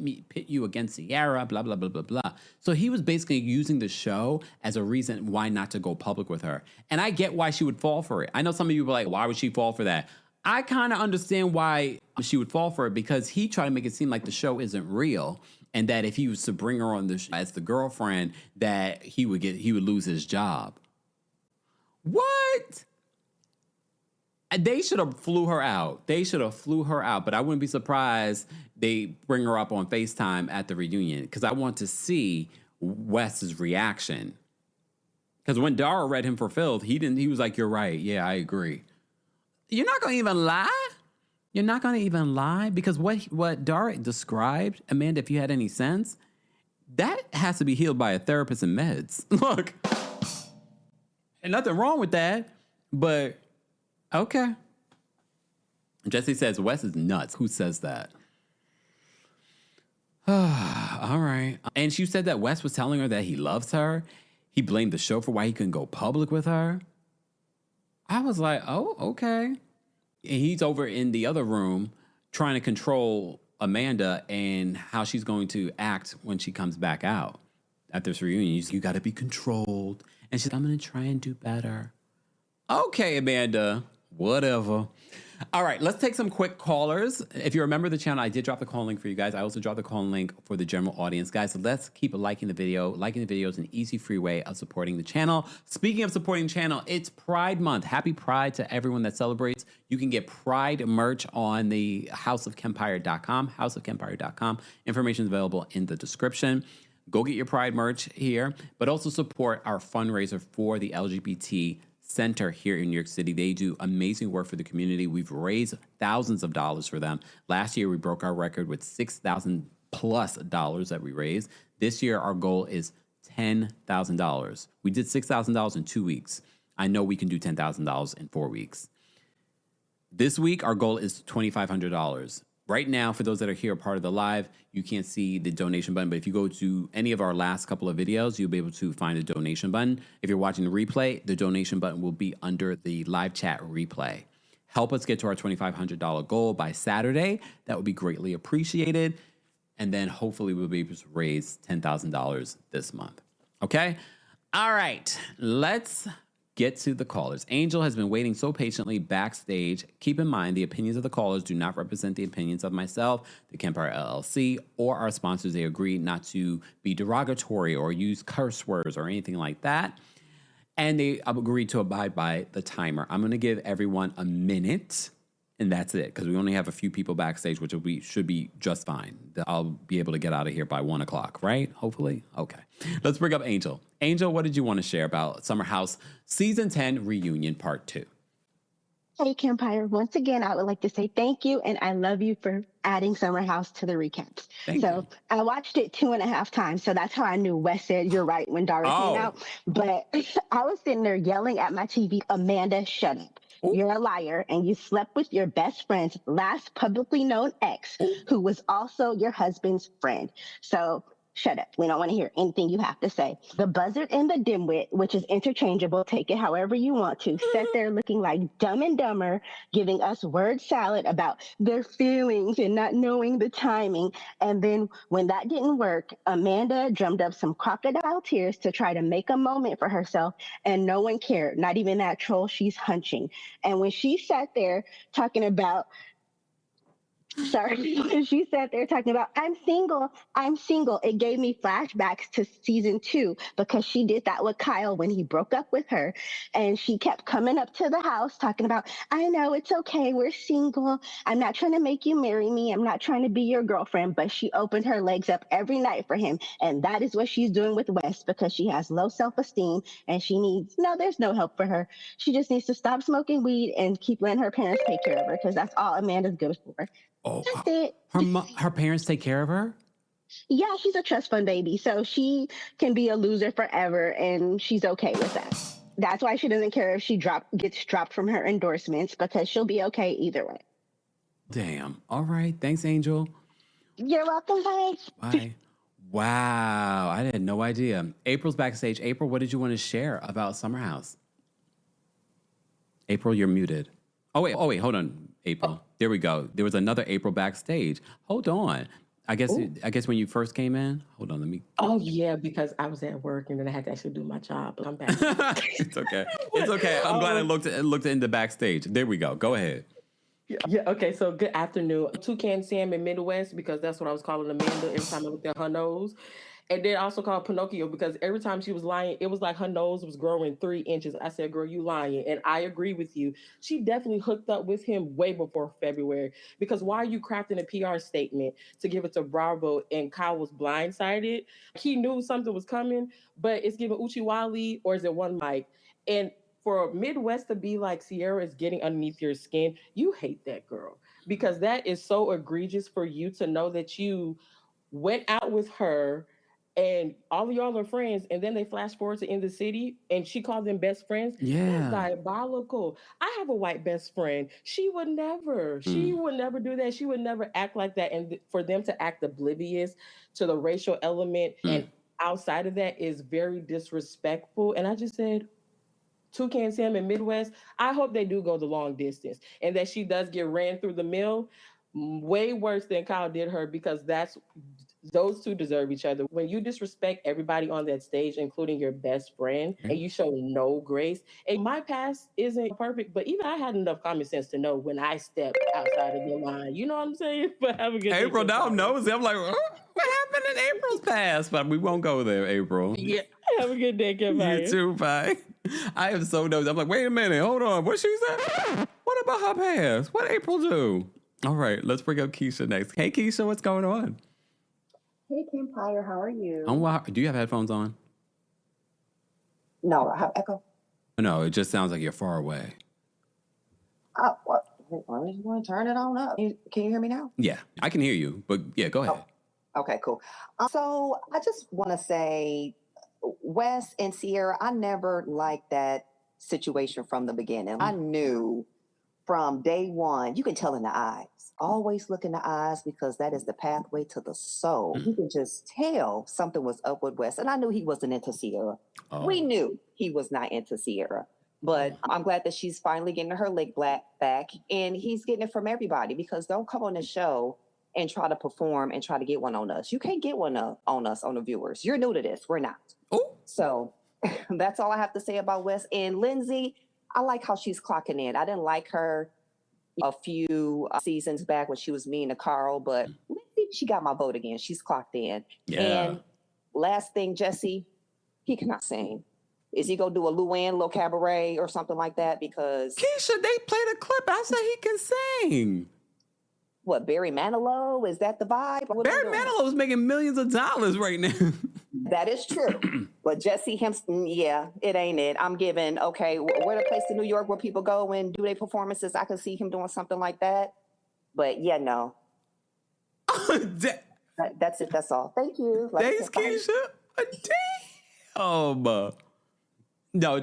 you against Ciara, blah, blah, blah, blah, blah. So he was basically using the show as a reason why not to go public with her. And I get why she would fall for it. I know some of you were like, why would she fall for that? I kind of understand why she would fall for it because he tried to make it seem like the show isn't real and that if he was to bring her on the show as the girlfriend, that he would lose his job. What? They should have flew her out. But I wouldn't be surprised they bring her up on FaceTime at the reunion because I want to see Wes's reaction. Because when Dara read him for Phil, he was like, "You're right. Yeah, I agree." You're not going to even lie? You're not going to even lie? Because what Dara described, Amanda, if you had any sense, that has to be healed by a therapist and meds. Look, and nothing wrong with that, but okay. Jesse says, Wes is nuts. Who says that? All right. And she said that Wes was telling her that he loves her. He blamed the show for why he couldn't go public with her. I was like, oh, okay. And he's over in the other room trying to control Amanda and how she's going to act when she comes back out at this reunion. You got to be controlled. And she's like, I'm going to try and do better. Okay, Amanda, whatever. All right, let's take some quick callers. If you remember the channel, I did drop the call link for you guys. I also dropped the call link for the general audience. Guys, so let's keep liking the video. Liking the video is an easy, free way of supporting the channel. Speaking of supporting the channel, it's Pride Month. Happy Pride to everyone that celebrates. You can get Pride merch on the houseofkempire.com, houseofkempire.com. Information is available in the description. Go get your Pride merch here, but also support our fundraiser for the LGBT Center here in New York City. They do amazing work for the community. We've raised thousands of dollars for them. Last year, we broke our record with $6,000 plus that we raised. This year, our goal is $10,000. We did $6,000 in 2 weeks. I know we can do $10,000 in 4 weeks. This week, our goal is $2,500. Right now, for those that are here, part of the live, you can't see the donation button, but if you go to any of our last couple of videos, you'll be able to find a donation button. If you're watching the replay, the donation button will be under the live chat replay. Help us get to our $2,500 goal by Saturday. That would be greatly appreciated. And then hopefully we'll be able to raise $10,000 this month. Okay? All right, let's get to the callers. Angel has been waiting so patiently backstage. Keep in mind, the opinions of the callers do not represent the opinions of myself, the Kempire LLC, or our sponsors. They agree not to be derogatory or use curse words or anything like that. And they agreed to abide by the timer. I'm going to give everyone a minute, and that's it, because we only have a few people backstage, which should be just fine. I'll be able to get out of here by 1 o'clock, right? Hopefully. Okay. Let's bring up Angel. Angel, what did you want to share about Summer House Season 10 Reunion Part 2? Hey, Kempire. Once again, I would like to say thank you, and I love you for adding Summer House to the recaps. Thank you. I watched it 2.5 times, so that's how I knew Wes said you're right when Dara came out. But I was sitting there yelling at my TV, Amanda, shut up. Ooh. You're a liar, and you slept with your best friend's last publicly known ex, who was also your husband's friend. So shut up. We don't want to hear anything you have to say. The buzzard and the dimwit, which is interchangeable, take it however you want to, sat there looking like Dumb and Dumber, giving us word salad about their feelings and not knowing the timing. And then when that didn't work, Amanda drummed up some crocodile tears to try to make a moment for herself, and no one cared, not even that troll she's hunching. And when she sat there talking about she sat there talking about, I'm single. It gave me flashbacks to season 2 because she did that with Kyle when he broke up with her. And she kept coming up to the house talking about, I know it's okay. We're single. I'm not trying to make you marry me. I'm not trying to be your girlfriend. But she opened her legs up every night for him. And that is what she's doing with Wes because she has low self-esteem and there's no help for her. She just needs to stop smoking weed and keep letting her parents take care of her because that's all Amanda's good for. Oh, that's it. Her parents take care of her? Yeah, she's a trust fund baby, so she can be a loser forever, and she's okay with that. That's why she doesn't care if she gets dropped from her endorsements, because she'll be okay either way. Damn. All right. Thanks, Angel. You're welcome. Bye. Bye. Wow. I had no idea. April's backstage. April, what did you want to share about Summer House? April, you're muted. Oh, wait. Hold on, April. Oh. There we go. There was another April backstage. Hold on. I guess when you first came in, hold on, let me. Oh yeah, because I was at work and then I had to actually do my job. But I'm back. It's okay. It's okay. I'm glad I looked in the backstage. There we go. Go ahead. Yeah. Okay. So good afternoon. Toucan Sam in Midwest, because that's what I was calling Amanda every time I looked at her nose. And then also called Pinocchio because every time she was lying, it was like her nose was growing 3 inches. I said, girl, you lying. And I agree with you. She definitely hooked up with him way before February. Because why are you crafting a PR statement to give it to Bravo and Kyle was blindsided? He knew something was coming, but it's giving Uchiwali or is it one mic? And for Midwest to be like Sierra is getting underneath your skin, you hate that girl because that is so egregious for you to know that you went out with her and all of y'all are friends, and then they flash forward to in the city and she called them best friends. That's Yeah. diabolical. I have a white best friend. She would never do that. She would never act like that. And for them to act oblivious to the racial element and outside of that is very disrespectful. And I just said, Toucan Sam and Midwest, I hope they do go the long distance and that she does get ran through the mill way worse than Kyle did her because those two deserve each other. When you disrespect everybody on that stage, including your best friend, and you show no grace, and my past isn't perfect, but even I had enough common sense to know when I stepped outside of the line. You know what I'm saying? But have a good day. April now knows. I'm like, what happened in April's past? But we won't go there, April. Yeah. Have a good day, Kempire. You too, bye. I am so nosy. I'm like, wait a minute, hold on. What she said? What about her past? What April do? All right, let's bring up Keisha next. Hey, Keisha, what's going on? Hey, Kempire, how are you? Do you have headphones on? No, I have echo. No, it just sounds like you're far away. Oh, what? I'm just going to turn it on up. Can you hear me now? Yeah, I can hear you, but yeah, go ahead. Oh, okay, cool. So I just want to say, Wes and Sierra, I never liked that situation from the beginning. I knew from day one, you can tell in the eyes. Always look in the eyes because that is the pathway to the soul. You can just tell something was up with Wes. And I knew he wasn't into Sierra. Oh. We knew he was not into Sierra. But I'm glad that she's finally getting her leg back. And he's getting it from everybody because don't come on the show and try to perform and try to get one on us. You can't get one on us, on the viewers. You're new to this. We're not. Oh. So that's all I have to say about Wes. And Lindsay, I like how she's clocking in. I didn't like her a few seasons back when she was mean to Carl, but she got my vote again. She's clocked in. Yeah. And last thing, Jesse, he cannot sing. Is he gonna do a Luann little cabaret or something like that? Because Keisha, they played a clip. I said he can sing. What, Barry Manilow? Is that the vibe? Barry Manilow is making millions of dollars right now. That is true. But Jesse Hempstead, yeah, it ain't it. I'm giving, okay, where the place in New York where people go and do their performances, I could see him doing something like that. But yeah, no. That's it. That's all. Thank you. Thanks, Keisha. Damn. No,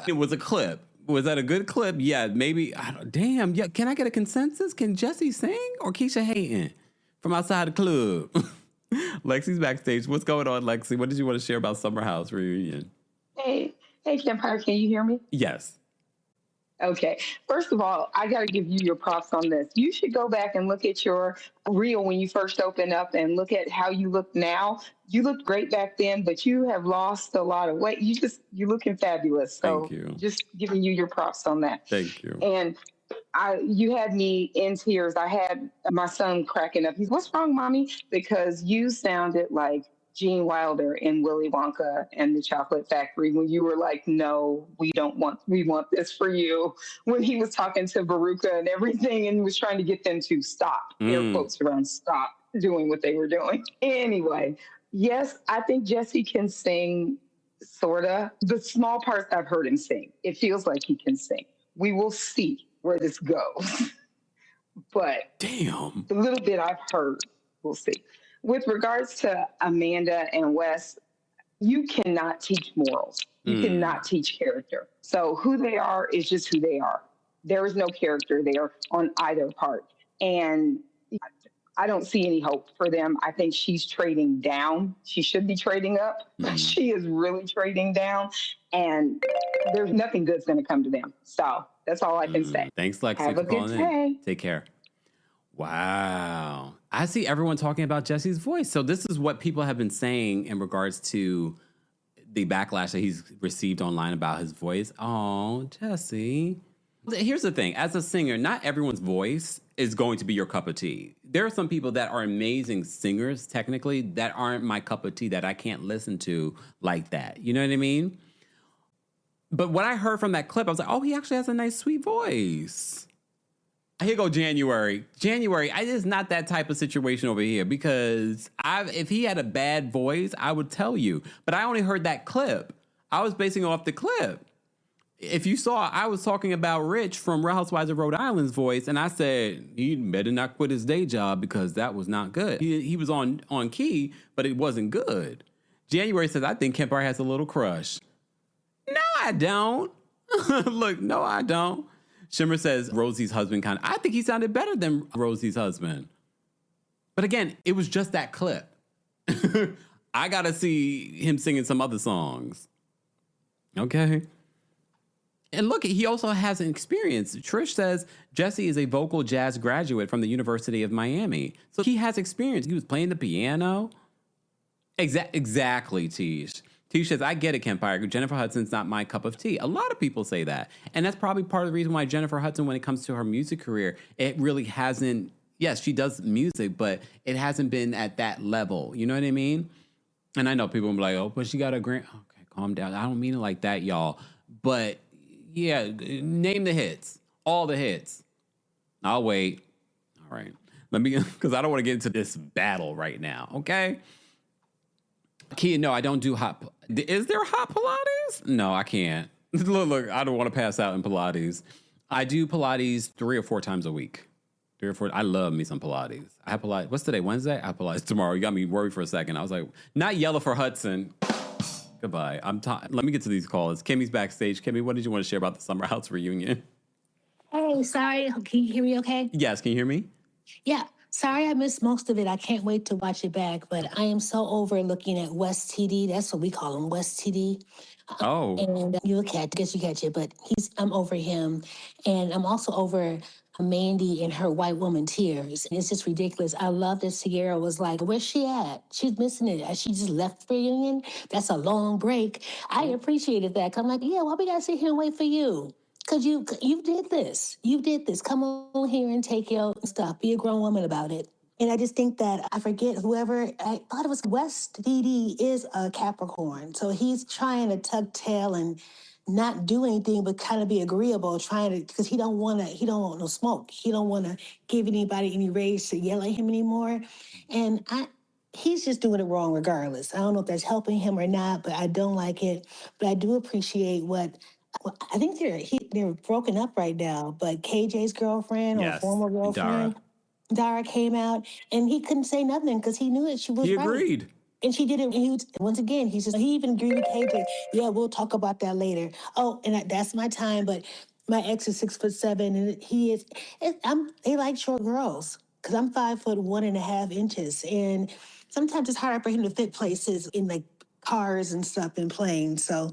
it was a clip. Was that a good clip? Yeah, maybe. Damn. Yeah, can I get a consensus? Can Jesse sing or Keisha hating from outside the club? Lexi's backstage. What's going on, Lexi? What did you want to share about Summer House reunion? Hey, Kempire, can you hear me? Yes. Okay. First of all, I got to give you your props on this. You should go back and look at your reel when you first opened up and look at how you look now. You looked great back then, but you have lost a lot of weight. You're looking fabulous. So thank you. Just giving you your props on that. Thank you. And you had me in tears. I had my son cracking up. He's, what's wrong, Mommy? Because you sounded like Gene Wilder in Willy Wonka and the Chocolate Factory when you were like, no, we want this for you. When he was talking to Veruca and everything and was trying to get them to stop, air quotes around stop doing what they were doing. Anyway, yes, I think Jesse can sing, sorta. The small parts I've heard him sing, it feels like he can sing. We will see where this goes. But damn, the little bit I've heard, we'll see. With regards to Amanda and Wes, you cannot teach morals. You cannot teach character. So who they are is just who they are. There is no character there on either part. And I don't see any hope for them. I think she's trading down. She should be trading up. She is really trading down. And there's nothing good's going to come to them. So that's all I can say. Thanks, Lexi, Have for a good calling day. in. Take care. Wow. I see everyone talking about Jesse's voice. So this is what people have been saying in regards to the backlash that he's received online about his voice. Oh, Jesse. Here's the thing. As a singer, not everyone's voice is going to be your cup of tea. there are some people that are amazing singers, technically, that aren't my cup of tea, that I can't listen to like that. You know what I mean? But what I heard from that clip, I was like, oh, he actually has a nice, sweet voice. Here go January. January, it is not that type of situation over here because if he had a bad voice, I would tell you. But I only heard that clip. I was basing it off the clip. If you saw, I was talking about Rich from Real Housewives of Rhode Island's voice, and I said, he better not quit his day job because that was not good. He was on key, but it wasn't good. January says, I think Kempire has a little crush. No, I don't. Look, no, I don't. Shimmer says Rosie's husband I think he sounded better than Rosie's husband. But again, it was just that clip. I got to see him singing some other songs. Okay. And look, he also has an experience. Trish says Jesse is a vocal jazz graduate from the University of Miami. So he has experience. He was playing the piano. Exactly, Tish. Tish says, I get it, Kempire. Jennifer Hudson's not my cup of tea. A lot of people say that. And that's probably part of the reason why Jennifer Hudson, when it comes to her music career, it really hasn't, yes, she does music, but it hasn't been at that level. You know what I mean? And I know people will be like, oh, but she got a grant. Okay, calm down. I don't mean it like that, y'all. But yeah, name the hits. All the hits. I'll wait. All right. Let me, because I don't want to get into this battle right now, okay? Kia, no, I don't do hot. Is there hot Pilates? No, I can't. Look, I don't want to pass out in Pilates. I do Pilates 3 or 4 times a week. 3 or 4. I love me some Pilates. I have Pilates. What's today? Wednesday? I have Pilates tomorrow. You got me worried for a second. I was like, not yellow for Hudson. Goodbye. Let me get to these calls. Kimmy's backstage. Kimmy, what did you want to share about the Summer House reunion? Hey, sorry. Can you hear me okay? Yes, can you hear me? Yeah. Sorry I missed most of it. I can't wait to watch it back, but I am so over looking at West TD. That's what we call him, West TD. Oh. And you'll guess you catch it, but I'm over him. And I'm also over Mandy and her white woman tears. It's just ridiculous. I love that Sierra was like, where's she at? She's missing it. She just left for reunion. That's a long break. I appreciated that. 'Cause I'm like, yeah, why we gotta sit here and wait for you? Because you did this. You did this. Come on here and take your stuff. Be a grown woman about it. And I just think that, I forget I thought it was West DD is a Capricorn. So he's trying to tuck tail and not do anything but kind of be agreeable, because he don't want no smoke. He don't want to give anybody any rage to yell at him anymore. And he's just doing it wrong regardless. I don't know if that's helping him or not, but I don't like it. But I do appreciate I think they're broken up right now, but KJ's girlfriend or former girlfriend, Dara came out, and he couldn't say nothing because he knew that she was right. He agreed. And she did it. Once again, he even agreed with KJ. Yeah, we'll talk about that later. Oh, and that's my time, but my ex is 6'7", and they like short girls because I'm 5'1.5" and sometimes it's hard for him to fit places in like cars and stuff and planes. So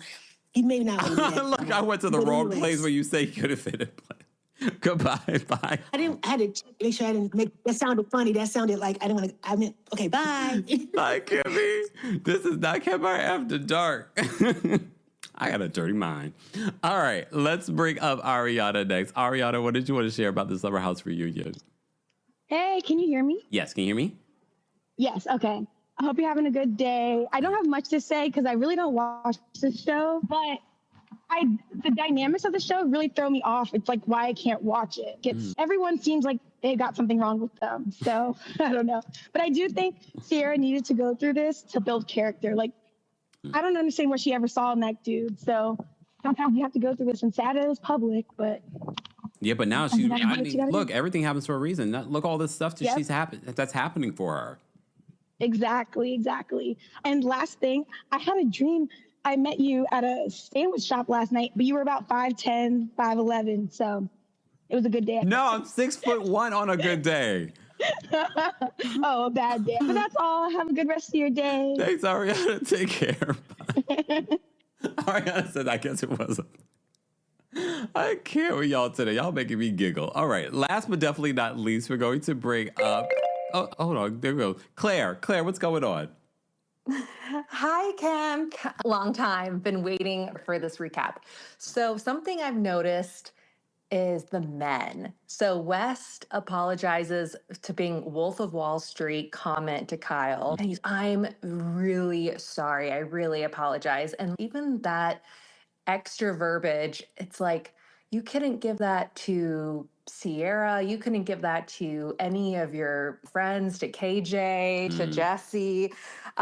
he may not want to do that. Look, I went to the wrong place where you say you could have fit in place. Goodbye, bye. I had to make sure I didn't make that sounded funny. That sounded like I didn't want to. I meant okay. Bye. Bye, Kimmy. This is not Kempire After Dark. I got a dirty mind. All right, let's bring up Ariana next. Ariana, what did you want to share about the Summer House reunion? Hey, can you hear me? Yes, can you hear me? Yes. Okay. I hope you're having a good day. I don't have much to say because I really don't watch the show, but the dynamics of the show really throw me off. It's like why I can't watch it. Everyone seems like they got something wrong with them. So I don't know. But I do think Sierra needed to go through this to build character. Like, I don't understand what she ever saw in that dude. So sometimes you have to go through this, and sad it was public, but yeah, but now look, everything happens for a reason. Look, all this stuff that's happening for her. Exactly. And last thing, I had a dream. I met you at a sandwich shop last night, but you were about 5'10", 5'11", so it was a good day. No, I'm 6'1" on a good day. Oh, a bad day. But that's all. Have a good rest of your day. Thanks, Ariana. Take care. Ariana said, I guess it wasn't. I can't with y'all today. Y'all making me giggle. All right. Last but definitely not least, we're going to bring up... Oh, hold on. There we go. Claire, what's going on? Hi, Cam. Long time. Been waiting for this recap. So something I've noticed is the men. So West apologizes to being Wolf of Wall Street comment to Kyle. And I'm really sorry. I really apologize. And even that extra verbiage, it's like, you couldn't give that to Sierra. You couldn't give that to any of your friends, to KJ, to Jesse.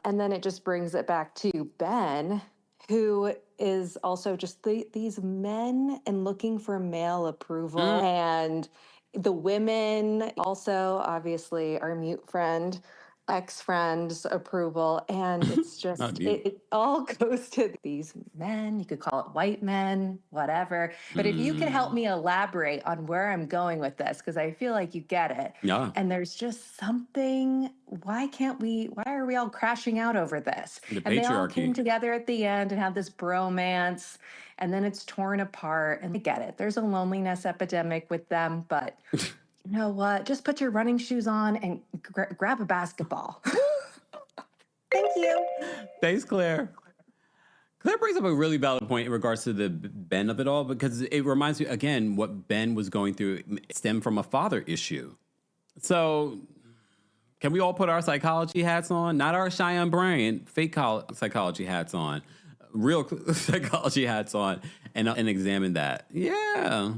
And then it just brings it back to Ben, who is also just these men and looking for male approval. And the women also, obviously, our mute friend, ex-friend's approval. And it's just, it all goes to these men. You could call it white men, whatever. But if you could help me elaborate on where I'm going with this, because I feel like you get it. Yeah. And there's just something, why are we all crashing out over this? The And they all patriarchy. came together at the end and had this bromance, and then it's torn apart. And I get it. There's a loneliness epidemic with them, but you know what? Just put your running shoes on and grab a basketball. Thank you. Thanks, Claire. Claire brings up a really valid point in regards to the Ben of it all, because it reminds me, again, what Ben was going through stemmed from a father issue. So can we all put our psychology hats on? Not our Cheyenne Bryant fake psychology hats on. Real psychology hats on and examine that. Yeah.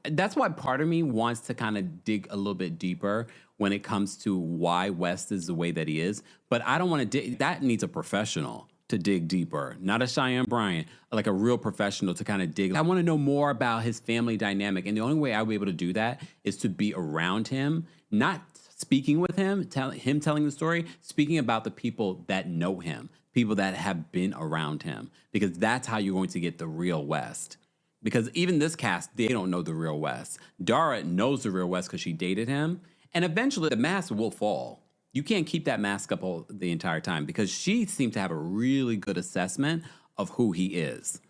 That's why part of me wants to kind of dig a little bit deeper when it comes to why West is the way that he is. But I don't want to dig. That needs a professional to dig deeper, not a Cheyenne Bryant, like a real professional to kind of dig. I want to know more about his family dynamic. And the only way I'll be able to do that is to be around him, not speaking with him, telling the story, speaking about the people that know him, people that have been around him, because that's how you're going to get the real West. Because even this cast, they don't know the real West. Dara knows the real West because she dated him. And eventually the mask will fall. You can't keep that mask up the entire time, because she seemed to have a really good assessment of who he is.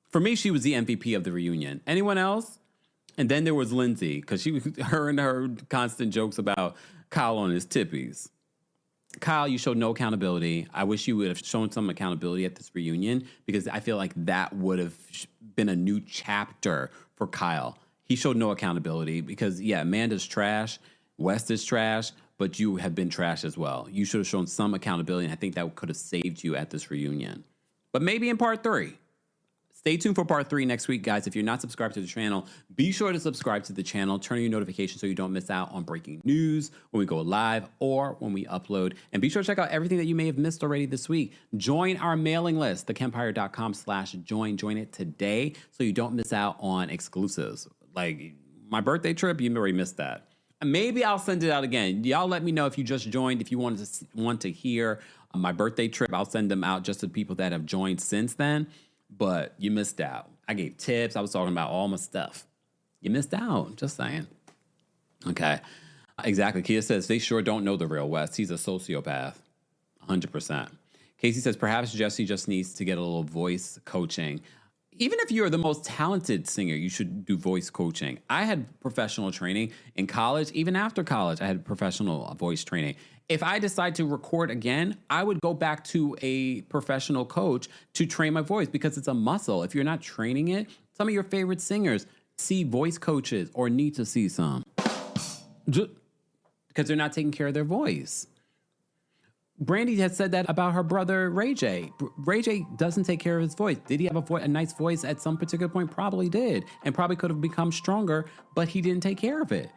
For me, she was the MVP of the reunion. Anyone else? And then there was Lindsay, because her and her constant jokes about Kyle on his tippies. Kyle, you showed no accountability. I wish you would have shown some accountability at this reunion, because I feel like that would have been a new chapter for Kyle. He showed no accountability because, yeah, Amanda's trash, West is trash, but you have been trash as well. You should have shown some accountability, and I think that could have saved you at this reunion. But maybe in part 3. Stay tuned for part 3 next week, guys. If you're not subscribed to the channel, be sure to subscribe to the channel. Turn on your notifications so you don't miss out on breaking news when we go live or when we upload. And be sure to check out everything that you may have missed already this week. Join our mailing list, thekempire.com/join. Join it today so you don't miss out on exclusives. Like my birthday trip, you already missed that. Maybe I'll send it out again. Y'all let me know if you just joined, if you want to hear my birthday trip. I'll send them out just to people that have joined since then. But you missed out. I gave tips. I was talking about all my stuff. You missed out. Just saying. Okay. Exactly. Kia says, they sure don't know the real West. He's a sociopath. 100%. Casey says, perhaps Jesse just needs to get a little voice coaching. Even if you're the most talented singer, you should do voice coaching. I had professional training in college. Even after college, I had professional voice training. If I decide to record again, I would go back to a professional coach to train my voice, because it's a muscle. If you're not training it, some of your favorite singers see voice coaches or need to see some, because they're not taking care of their voice. Brandy had said that about her brother, Ray J. Ray J doesn't take care of his voice. Did he have a nice voice at some particular point? Probably did, and probably could have become stronger, but he didn't take care of it.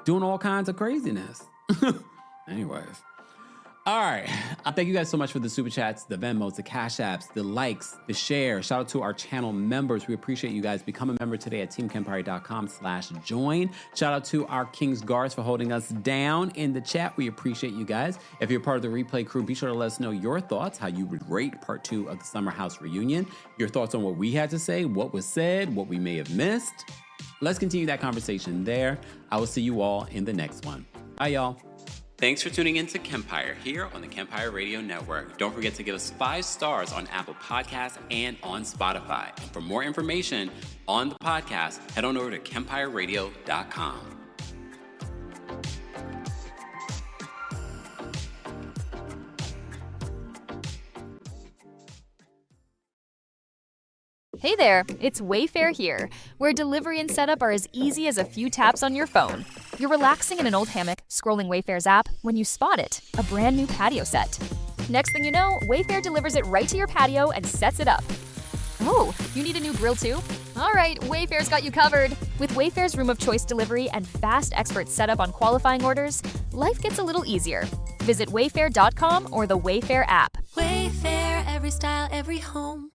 Doing all kinds of craziness. Anyways. All right. Thank you guys so much for the super chats, the Venmos, the Cash Apps, the likes, the share. Shout out to our channel members. We appreciate you guys. Become a member today at teamkempire.com/join. Shout out to our Kings Guards for holding us down in the chat. We appreciate you guys. If you're part of the replay crew, be sure to let us know your thoughts, how you would rate part 2 of the Summer House reunion, your thoughts on what we had to say, what was said, what we may have missed. Let's continue that conversation there. I will see you all in the next one. Bye, y'all. Thanks for tuning in to Kempire here on the Kempire Radio Network. Don't forget to give us 5 stars on Apple Podcasts and on Spotify. And for more information on the podcast, head on over to KempireRadio.com. Hey there, it's Wayfair here, where delivery and setup are as easy as a few taps on your phone. You're relaxing in an old hammock, scrolling Wayfair's app, when you spot it, a brand new patio set. Next thing you know, Wayfair delivers it right to your patio and sets it up. Oh, you need a new grill too? All right, Wayfair's got you covered. With Wayfair's room of choice delivery and fast expert setup on qualifying orders, life gets a little easier. Visit wayfair.com or the Wayfair app. Wayfair, every style, every home.